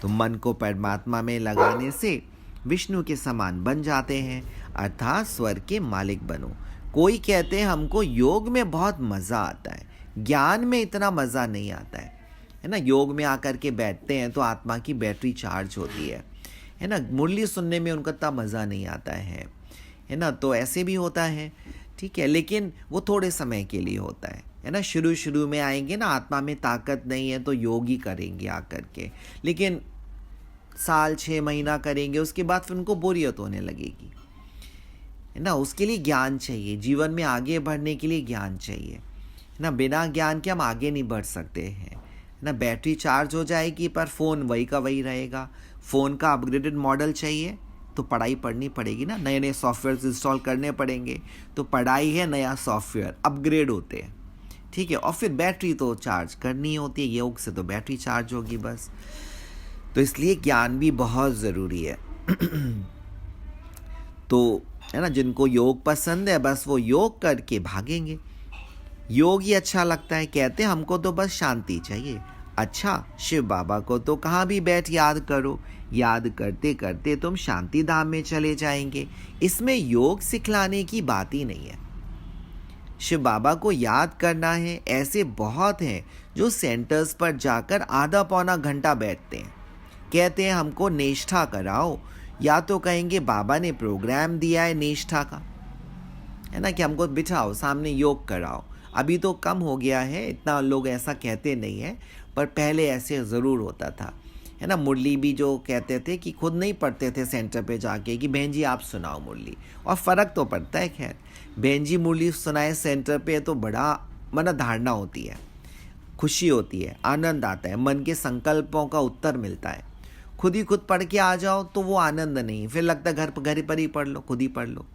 तो मन को परमात्मा में लगाने से विष्णु के समान बन जाते हैं, अर्थात स्वर्ग के मालिक बनो। कोई कहते हैं हमको योग में बहुत मज़ा आता है, ज्ञान में इतना मज़ा नहीं आता है ना। योग में आकर के बैठते हैं तो आत्मा की बैटरी चार्ज होती है ना। मुरली सुनने में उनका इतना मज़ा नहीं आता है ना। तो ऐसे भी होता है, ठीक है, लेकिन वो थोड़े समय के लिए होता है ना। शुरू में आएंगे ना, आत्मा में ताकत नहीं है तो योग ही करेंगे आकर के, लेकिन साल 6 महीना करेंगे, उसके बाद फिर उनको बोरियत होने लगेगी, है ना। उसके लिए ज्ञान चाहिए, जीवन में आगे बढ़ने के लिए ज्ञान चाहिए, है ना। बिना ज्ञान के हम आगे नहीं बढ़ सकते हैं, है ना। बैटरी चार्ज हो जाएगी पर फ़ोन वही का वही रहेगा। फ़ोन का अपग्रेडेड मॉडल चाहिए तो पढ़ाई पढ़नी पड़ेगी ना, नए नए सॉफ्टवेयर इंस्टॉल करने पड़ेंगे। तो पढ़ाई है, नया सॉफ्टवेयर अपग्रेड होते हैं, ठीक है। और फिर बैटरी तो चार्ज करनी होती है, योग से तो बैटरी चार्ज होगी बस। तो इसलिए ज्ञान भी बहुत ज़रूरी है। तो है ना, जिनको योग पसंद है बस वो योग करके भागेंगे, योग ही अच्छा लगता है। कहते हैं हमको तो बस शांति चाहिए। अच्छा, शिव बाबा को तो कहाँ भी बैठ याद करो, याद करते करते तुम शांति धाम में चले जाएंगे। इसमें योग सिखलाने की बात ही नहीं है। शिव बाबा को याद करना है, ऐसे बहुत हैं जो सेंटर्स पर जाकर आधा पौना घंटा बैठते हैं, कहते हैं हमको निष्ठा कराओ, या तो कहेंगे बाबा ने प्रोग्राम दिया है निष्ठा का, है ना, कि हमको बिठाओ सामने योग कराओ। अभी तो कम हो गया है, इतना लोग ऐसा कहते नहीं है, पर पहले ऐसे ज़रूर होता था, है ना। मुरली भी जो कहते थे कि खुद नहीं पढ़ते थे सेंटर पे जाके कि बहन जी आप सुनाओ मुरली, और फ़र्क तो पड़ता है। खैर, बहन जी मुरली सुनाए सेंटर पे तो बड़ा मन धारणा होती है, खुशी होती है, आनंद आता है, मन के संकल्पों का उत्तर मिलता है। खुद ही खुद पढ़ के आ जाओ तो वो आनंद नहीं, फिर लगता है घर पर ही पढ़ लो, खुद ही पढ़ लो,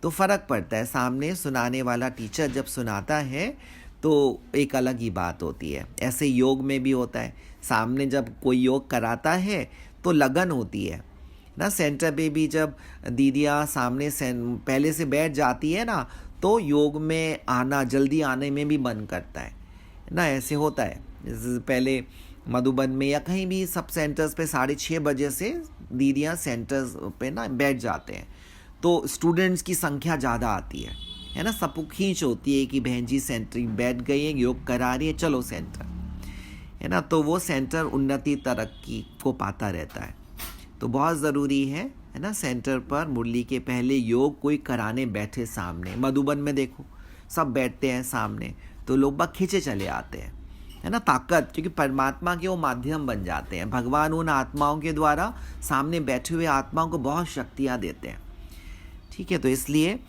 तो फ़र्क पड़ता है। सामने सुनाने वाला टीचर जब सुनाता है तो एक अलग ही बात होती है। ऐसे योग में भी होता है, सामने जब कोई योग कराता है तो लगन होती है ना। सेंटर पे भी जब दीदियाँ सामने पहले से बैठ जाती है ना, तो योग में आना, जल्दी आने में भी मन करता है ना। ऐसे होता है। पहले मधुबन में या कहीं भी सब सेंटर्स पे 6:30 बजे से दीदियाँ सेंटर्स पे ना बैठ जाते हैं, तो स्टूडेंट्स की संख्या ज़्यादा आती है ना। सबको खींच होती है कि बहन जी सेंटर बैठ गई है, योग करा रही है, चलो सेंटर, है ना। तो वो सेंटर उन्नति तरक्की को पाता रहता है। तो बहुत ज़रूरी है ना, सेंटर पर मुरली के पहले योग कोई कराने बैठे सामने। मधुबन में देखो सब बैठते हैं सामने, तो लोग बस खींचे चले आते हैं, है ना। ताकत, क्योंकि परमात्मा के वो माध्यम बन जाते हैं। भगवान उन आत्माओं के द्वारा सामने बैठे हुए आत्माओं को बहुत शक्तियाँ देते हैं, ठीक है। तो इसलिए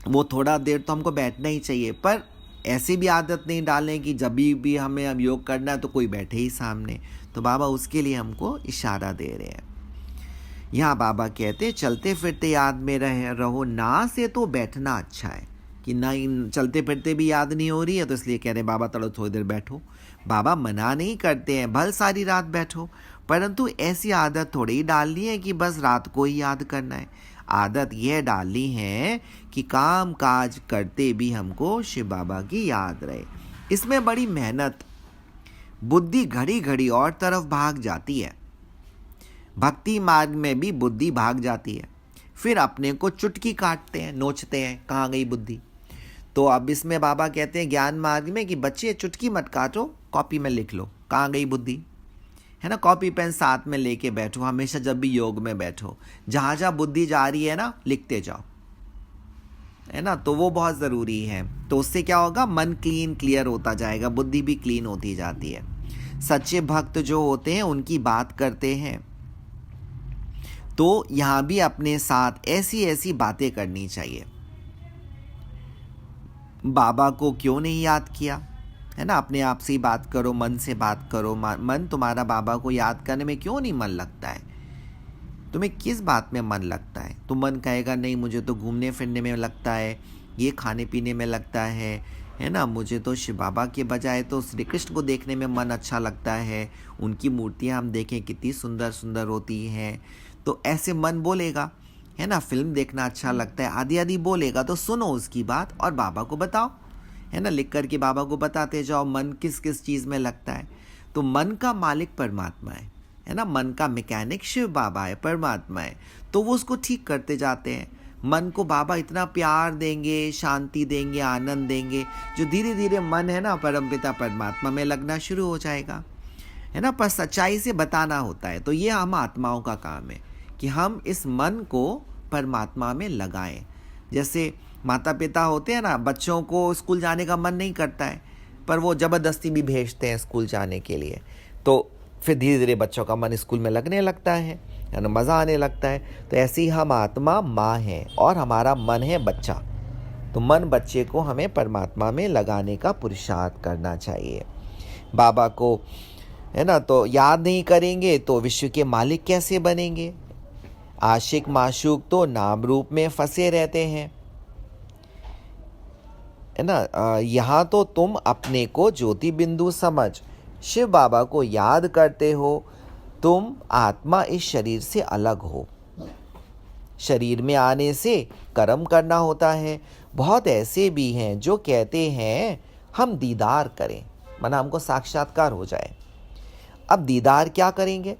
वो थोड़ा देर तो हमको बैठना ही चाहिए, पर ऐसी भी आदत नहीं डालें कि जब भी हमें अब योग करना है तो कोई बैठे ही सामने। तो बाबा उसके लिए हमको इशारा दे रहे हैं। यहाँ बाबा कहते चलते फिरते याद में रहो ना, से तो बैठना अच्छा है, कि ना चलते फिरते भी याद नहीं हो रही है तो इसलिए कह रहे हैं बाबा चलो थोड़ी देर बैठो। बाबा मना नहीं करते हैं, भल सारी रात बैठो, परंतु ऐसी आदत थोड़ी ही डालनी है कि बस रात को ही याद करना है। आदत यह डालनी है कि काम काज करते भी हमको शिव बाबा की याद रहे। इसमें बड़ी मेहनत, बुद्धि घड़ी घड़ी और तरफ भाग जाती है। भक्ति मार्ग में भी बुद्धि भाग जाती है, फिर अपने को चुटकी काटते हैं, नोचते हैं कहाँ गई बुद्धि। तो अब इसमें बाबा कहते हैं ज्ञान मार्ग में कि बच्चे चुटकी मत काटो, कॉपी में लिख लो कहाँ गई बुद्धि, है ना। कॉपी पेन साथ में लेके बैठो, हमेशा जब भी योग में बैठो, जहाँ जहाँ बुद्धि जा रही है ना लिखते जाओ, है ना। तो वो बहुत ज़रूरी है। तो उससे क्या होगा, मन क्लियर होता जाएगा, बुद्धि भी क्लीन होती जाती है। सच्चे भक्त जो होते हैं उनकी बात करते हैं, तो यहाँ भी अपने साथ ऐसी ऐसी बातें करनी चाहिए। बाबा को क्यों नहीं याद किया, है ना। अपने आप से ही बात करो, मन से बात करो। मन तुम्हारा बाबा को याद करने में क्यों नहीं मन लगता है? तुम्हें किस बात में मन लगता है? तो मन कहेगा नहीं, मुझे तो घूमने फिरने में लगता है, ये खाने पीने में लगता है ना। मुझे तो शिव बाबा के बजाय तो श्री कृष्ण को देखने में मन अच्छा लगता है, उनकी मूर्तियाँ हम देखें कितनी सुंदर सुंदर होती हैं। तो ऐसे मन बोलेगा, है ना। फिल्म देखना अच्छा लगता है, आदि आदि बोलेगा। तो सुनो उसकी बात और बाबा को बताओ, है ना। लिख करके बाबा को बताते जाओ मन किस किस चीज़ में लगता है। तो मन का मालिक परमात्मा है ना। मन का मैकेनिक शिव बाबा है, परमात्मा है। तो वो उसको ठीक करते जाते हैं। मन को बाबा इतना प्यार देंगे, शांति देंगे, आनंद देंगे, जो धीरे धीरे मन है ना परमपिता परमात्मा में लगना शुरू हो जाएगा, है ना। पर सच्चाई से बताना होता है। तो ये हम आत्माओं का काम है कि हम इस मन को परमात्मा में लगाएं। जैसे माता पिता होते हैं ना, बच्चों को स्कूल जाने का मन नहीं करता है, पर वो ज़बरदस्ती भी भेजते हैं स्कूल जाने के लिए। तो फिर धीरे धीरे बच्चों का मन स्कूल में लगने लगता है ना, मज़ा आने लगता है। तो ऐसे ही हम आत्मा माँ हैं और हमारा मन है बच्चा। तो मन बच्चे को हमें परमात्मा में लगाने का पुरुषार्थ करना चाहिए। बाबा को, है ना, तो याद नहीं करेंगे तो विश्व के मालिक कैसे बनेंगे? आशिक माशूक तो नाम रूप में फंसे रहते हैं, है ना। यहाँ तो तुम अपने को ज्योति बिंदु समझ शिव बाबा को याद करते हो। तुम आत्मा इस शरीर से अलग हो। शरीर में आने से कर्म करना होता है। बहुत ऐसे भी हैं जो कहते हैं हम दीदार करें, माना हमको साक्षात्कार हो जाए। अब दीदार क्या करेंगे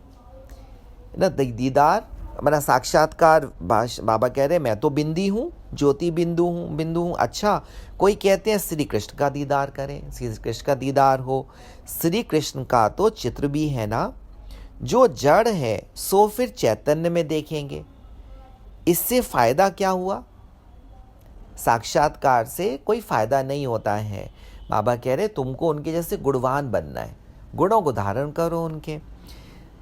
ना? दीदार माना साक्षात्कार। बाबा कह रहे मैं तो बिंदी हूँ, ज्योति बिंदु हूँ। अच्छा, कोई कहते हैं श्री कृष्ण का दीदार करें, श्री कृष्ण का दीदार हो। श्री कृष्ण का तो चित्र भी है ना। जो जड़ है सो फिर चैतन्य में देखेंगे। इससे फायदा क्या हुआ? साक्षात्कार से कोई फायदा नहीं होता है। बाबा कह रहे तुमको उनके जैसे गुणवान बनना है, गुणों को धारण करो उनके।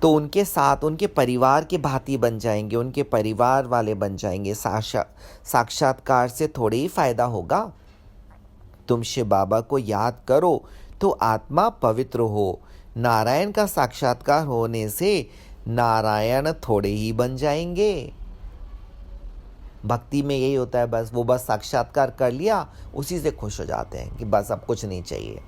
तो उनके साथ उनके परिवार के भांति बन जाएंगे, उनके परिवार वाले बन जाएंगे। साक्षात्कार से थोड़े ही फायदा होगा। तुम शिव बाबा को याद करो तो आत्मा पवित्र हो। नारायण का साक्षात्कार होने से नारायण थोड़े ही बन जाएंगे। भक्ति में यही होता है, बस साक्षात्कार कर लिया, उसी से खुश हो जाते हैं कि बस अब कुछ नहीं चाहिए।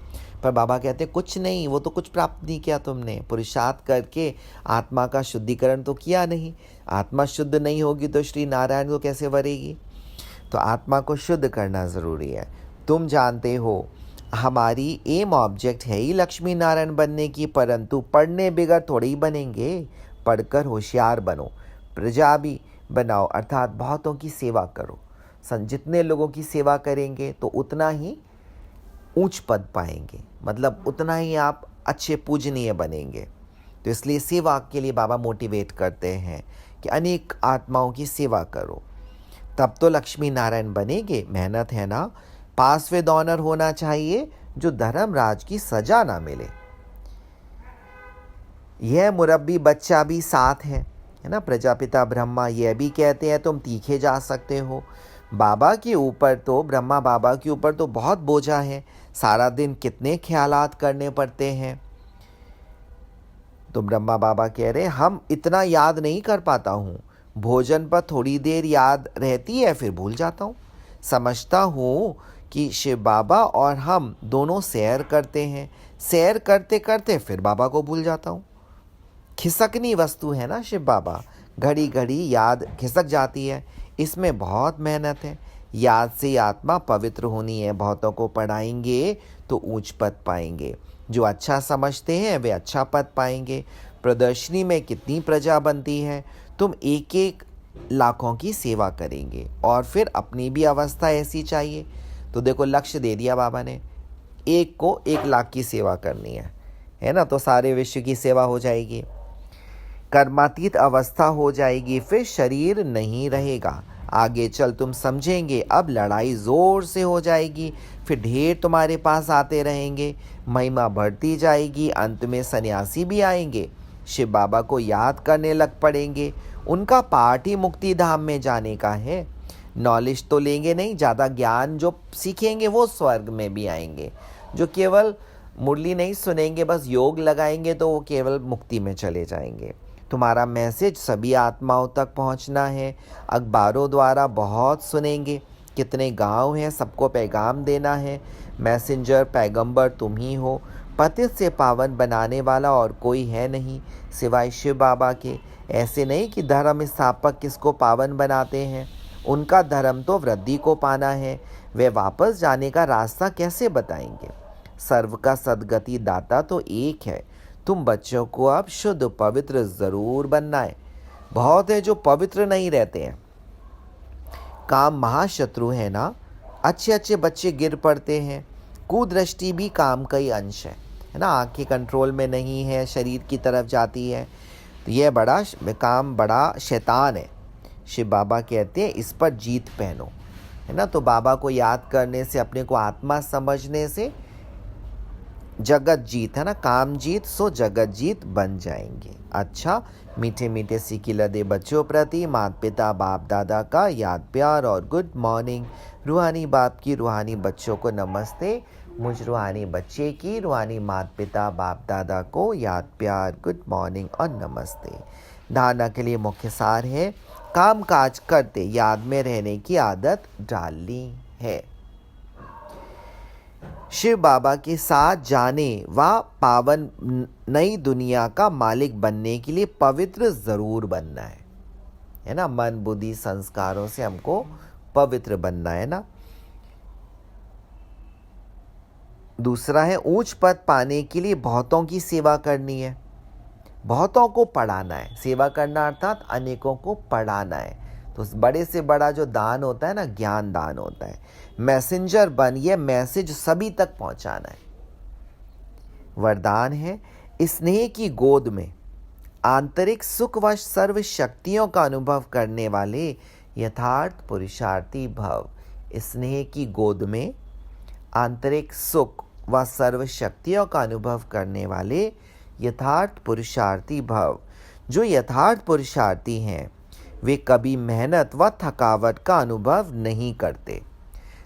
पर बाबा कहते हैं कुछ नहीं, वो तो कुछ प्राप्त नहीं किया तुमने। पुरुषार्थ करके आत्मा का शुद्धिकरण तो किया नहीं। आत्मा शुद्ध नहीं होगी तो श्री नारायण को कैसे वरेगी? तो आत्मा को शुद्ध करना ज़रूरी है। तुम जानते हो हमारी एम ऑब्जेक्ट है ही लक्ष्मी नारायण बनने की, परंतु पढ़ने बगैर थोड़े ही बनेंगे। पढ़कर होशियार बनो, प्रजा भी बनाओ, अर्थात बहुतों की सेवा करो। जितने लोगों की सेवा करेंगे तो उतना ही ऊंच पद पाएंगे, मतलब उतना ही आप अच्छे पूजनीय बनेंगे। तो इसलिए सेवा के लिए बाबा मोटिवेट करते हैं कि अनेक आत्माओं की सेवा करो, तब तो लक्ष्मी नारायण बनेंगे। मेहनत है ना। पास विद ऑनर होना चाहिए, जो धर्मराज की सजा ना मिले। यह मुरब्बी बच्चा भी साथ है ना। प्रजापिता ब्रह्मा यह भी कहते हैं तुम तीखे जा सकते हो। बाबा के ऊपर तो, ब्रह्मा बाबा के ऊपर तो बहुत बोझा है। सारा दिन कितने ख्यालात करने पड़ते हैं। तो ब्रह्मा बाबा कह रहे हम इतना याद नहीं कर पाता हूँ। भोजन पर थोड़ी देर याद रहती है, फिर भूल जाता हूँ। समझता हूँ कि शिव बाबा और हम दोनों सैर करते हैं। सैर करते करते फिर बाबा को भूल जाता हूँ। खिसकनी वस्तु है ना शिव बाबा, घड़ी घड़ी याद खिसक जाती है। इसमें बहुत मेहनत है। याद से आत्मा पवित्र होनी है। बहुतों को पढ़ाएंगे तो ऊंच पद पाएंगे। जो अच्छा समझते हैं वे अच्छा पद पाएंगे। प्रदर्शनी में कितनी प्रजा बनती है। तुम एक एक लाखों की सेवा करेंगे और फिर अपनी भी अवस्था ऐसी चाहिए। तो देखो लक्ष्य दे दिया बाबा ने, एक को 1 लाख की सेवा करनी है ना। तो सारे विश्व की सेवा हो जाएगी। कर्मातीत अवस्था हो जाएगी, फिर शरीर नहीं रहेगा। आगे चल तुम समझेंगे। अब लड़ाई ज़ोर से हो जाएगी, फिर ढेर तुम्हारे पास आते रहेंगे। महिमा बढ़ती जाएगी, अंत में सन्यासी भी आएंगे। शिव बाबा को याद करने लग पड़ेंगे। उनका पाठ ही मुक्ति धाम में जाने का है। नॉलेज तो लेंगे नहीं, ज़्यादा ज्ञान जो सीखेंगे वो स्वर्ग में भी आएंगे। जो केवल मुरली नहीं सुनेंगे, बस योग लगाएंगे तो वो केवल मुक्ति में चले जाएंगे। तुम्हारा मैसेज सभी आत्माओं तक पहुंचना है। अखबारों द्वारा बहुत सुनेंगे, कितने गांव हैं, सबको पैगाम देना है। मैसेंजर पैगंबर तुम ही हो। पतित से पावन बनाने वाला और कोई है नहीं सिवाय शिव बाबा के। ऐसे नहीं कि धर्म स्थापक किसको पावन बनाते हैं, उनका धर्म तो वृद्धि को पाना है। वे वापस जाने का रास्ता कैसे बताएंगे? सर्व का सद्गति दाता तो एक है। तुम बच्चों को अब शुद्ध पवित्र ज़रूर बनना है। बहुत है जो पवित्र नहीं रहते हैं। काम महाशत्रु है ना। अच्छे अच्छे बच्चे गिर पड़ते हैं। कुदृष्टि भी काम का ही अंश है ना। आंखें कंट्रोल में नहीं है, शरीर की तरफ जाती है, तो यह काम बड़ा शैतान है। शिव बाबा कहते हैं इस पर जीत पहनो, है ना। तो बाबा को याद करने से, अपने को आत्मा समझने से जगत जीत, है ना, काम जीत सो जगत जीत बन जाएंगे। अच्छा, मीठे मीठे सिकिला दे बच्चों प्रति माता पिता बाप दादा का याद प्यार और गुड मॉर्निंग। रूहानी बाप की रूहानी बच्चों को नमस्ते। मुझ रूहानी बच्चे की रूहानी माता पिता बाप दादा को याद प्यार, गुड मॉर्निंग और नमस्ते। धारणा के लिए मुख्य सार है, काम काज करते याद में रहने की आदत डालनी है। शिव बाबा के साथ जाने व पावन नई दुनिया का मालिक बनने के लिए पवित्र जरूर बनना है ना। मन बुद्धि संस्कारों से हमको पवित्र बनना है ना। दूसरा है, ऊंच पद पाने के लिए बहुतों की सेवा करनी है, बहुतों को पढ़ाना है। सेवा करना अर्थात अनेकों को पढ़ाना है। तो बड़े से बड़ा जो दान होता है ना, ज्ञान दान होता है। मैसेंजर बन, ये मैसेज सभी तक पहुंचाना है। वरदान है, स्नेह की गोद में आंतरिक सुख व सर्व शक्तियों का अनुभव करने वाले यथार्थ पुरुषार्थी भव। स्नेह की गोद में आंतरिक सुख व सर्व शक्तियों का अनुभव करने वाले यथार्थ पुरुषार्थी भव। जो यथार्थ पुरुषार्थी हैं वे कभी मेहनत व थकावट का अनुभव नहीं करते,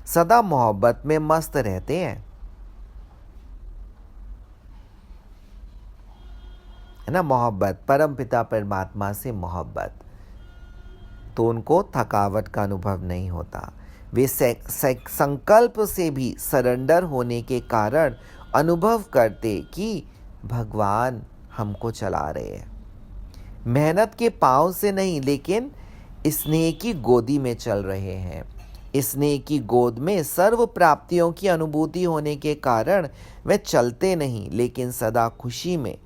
सदा मोहब्बत में मस्त रहते हैं, है ना। मोहब्बत, परम पिता परमात्मा से मोहब्बत, तो उनको थकावट का अनुभव नहीं होता। वे संकल्प से भी सरेंडर होने के कारण अनुभव करते कि भगवान हमको चला रहे हैं। मेहनत के पांव से नहीं, लेकिन स्नेह की गोदी में चल रहे हैं। स्नेह की गोद में सर्व प्राप्तियों की अनुभूति होने के कारण वे चलते नहीं, लेकिन सदा खुशी में,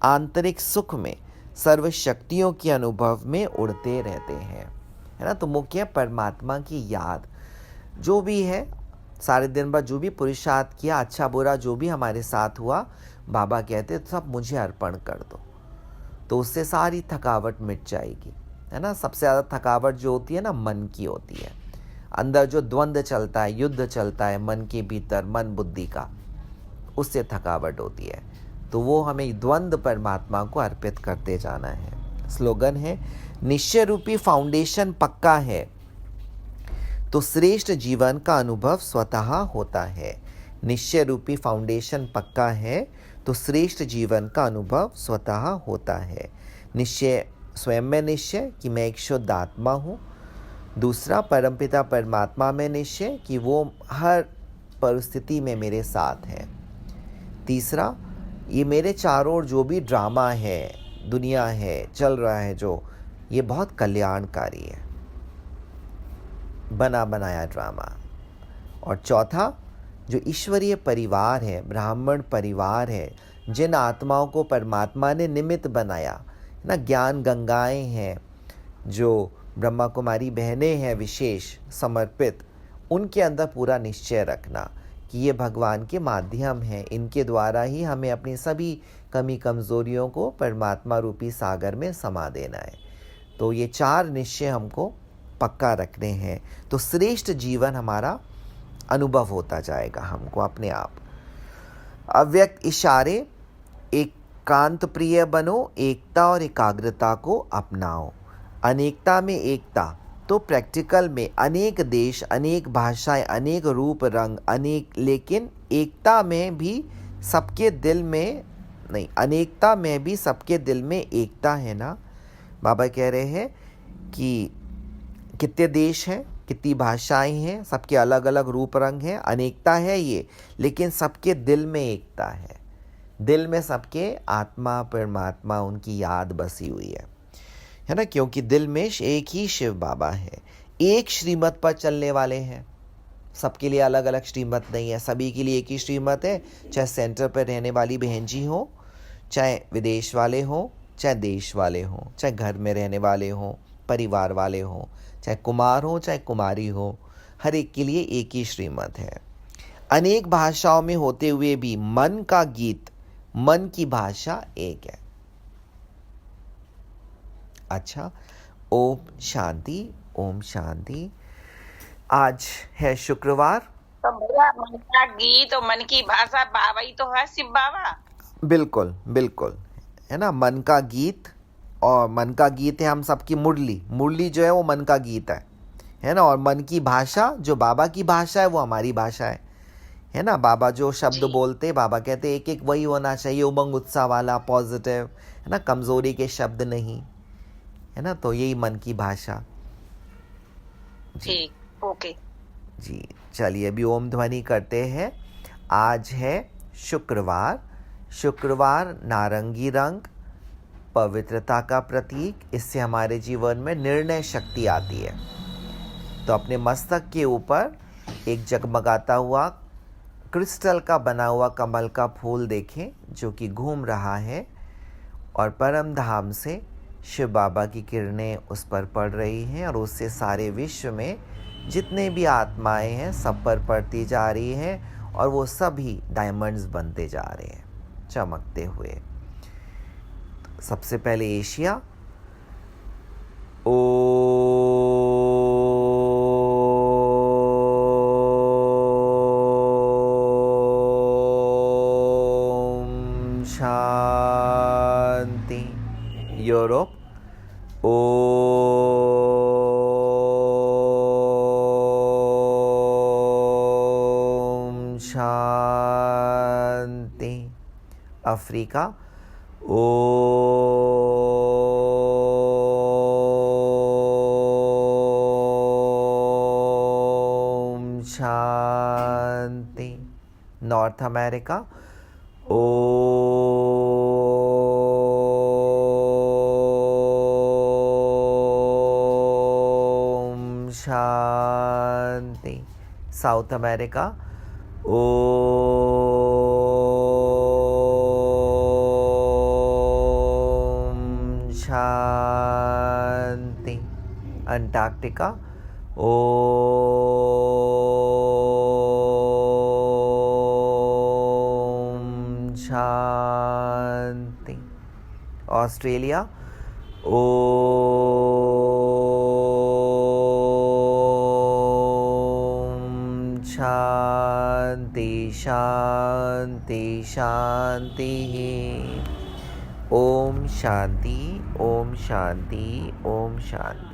आंतरिक सुख में, सर्व शक्तियों के अनुभव में उड़ते रहते हैं, है ना। तो मुख्य परमात्मा की याद जो भी है, सारे दिन भर जो भी पुरुषार्थ किया, अच्छा बुरा जो भी हमारे साथ हुआ, बाबा कहते सब मुझे अर्पण कर दो, तो उससे सारी थकावट मिट जाएगी, है ना। सबसे ज़्यादा थकावट जो होती है ना, मन की होती है। अंदर जो द्वंद्व चलता है, युद्ध चलता है मन के भीतर, मन बुद्धि का, उससे थकावट होती है। तो वो हमें द्वंद्व परमात्मा को अर्पित करते जाना है। स्लोगन है, निश्चय रूपी फाउंडेशन पक्का है तो श्रेष्ठ जीवन का अनुभव स्वतः होता है। निश्चय रूपी फाउंडेशन पक्का है तो श्रेष्ठ जीवन का अनुभव स्वतः होता है। निश्चय, स्वयं में निश्चय कि मैं एक शुद्ध आत्मा हूँ। दूसरा, परमपिता परमात्मा में निश्चय कि वो हर परिस्थिति में मेरे साथ है। तीसरा, ये मेरे चारों ओर जो भी ड्रामा है, दुनिया है, चल रहा है जो, ये बहुत कल्याणकारी है, बना बनाया ड्रामा। और चौथा, जो ईश्वरीय परिवार है, ब्राह्मण परिवार है, जिन आत्माओं को परमात्मा ने निमित्त बनाया ना, ज्ञान गंगाएं हैं, जो ब्रह्मा कुमारी बहनें हैं विशेष समर्पित, उनके अंदर पूरा निश्चय रखना कि ये भगवान के माध्यम हैं, इनके द्वारा ही हमें अपनी सभी कमी कमज़ोरियों को परमात्मा रूपी सागर में समा देना है। तो ये 4 निश्चय हमको पक्का रखने हैं, तो श्रेष्ठ जीवन हमारा अनुभव होता जाएगा हमको अपने आप। अव्यक्त इशारे, एकांत प्रिय बनो, एकता और एकाग्रता को अपनाओ। अनेकता में एकता, तो प्रैक्टिकल में अनेक देश, अनेक भाषाएं, अनेक रूप रंग, अनेक, लेकिन एकता में भी सबके दिल में नहीं, अनेकता में भी सबके दिल में एकता है ना। बाबा कह रहे हैं कि कितने देश हैं, कितनी भाषाएं हैं, सबके अलग अलग रूप रंग हैं, अनेकता है ये, लेकिन सबके दिल में एकता है। दिल में सबके आत्मा परमात्मा उनकी याद बसी हुई है ना, क्योंकि दिल में एक ही शिव बाबा है, एक श्रीमत पर चलने वाले हैं। सबके लिए अलग अलग श्रीमत नहीं है, सभी के लिए एक ही श्रीमत है। चाहे सेंटर पर रहने वाली बहन जी हो, चाहे विदेश वाले हो, चाहे देश वाले हो, चाहे घर में रहने वाले हो, परिवार वाले हो, चाहे कुमार हो चाहे कुमारी हो, हर एक के लिए एक ही श्रीमत है। अनेक भाषाओं में होते हुए भी मन का गीत, मन की भाषा एक है। अच्छा, ओम शांति, ओम शांति। आज है शुक्रवार। तो भैया मन का गीत और मन की भाषा बाबा ही तो है, शिव बाबा। बिल्कुल बिल्कुल, है ना, मन का गीत, और मन का गीत है हम सबकी मुरली। मुरली जो है वो मन का गीत है ना। और मन की भाषा जो बाबा की भाषा है वो हमारी भाषा है ना। बाबा जो शब्द बोलते, बाबा कहते एक एक वही होना चाहिए, उमंग उत्साह वाला, पॉजिटिव, है ना, कमजोरी के शब्द नहीं, है ना। तो यही मन की भाषा। जी ओके जी, चलिए अभी ओम ध्वनि करते हैं। आज है शुक्रवार। शुक्रवार नारंगी रंग पवित्रता का प्रतीक, इससे हमारे जीवन में निर्णय शक्ति आती है। तो अपने मस्तक के ऊपर एक जगमगाता हुआ क्रिस्टल का बना हुआ कमल का फूल देखें, जो कि घूम रहा है और परम धाम से शिव बाबा की किरणें उस पर पड़ रही हैं, और उससे सारे विश्व में जितने भी आत्माएं हैं सब पर पड़ती जा रही हैं, और वो सभी डायमंड्स बनते जा रहे हैं चमकते हुए। सबसे पहले एशिया। ओम शांति। यूरोप। ओम शांति। अफ्रीका। ओम शांति। North America. ओम शांति। South America. शांति। अंटार्कटिका। ओम शांति। ऑस्ट्रेलिया। ओम शांति शांति शांति। ओम शांति, ओम शांति, ओम शांति।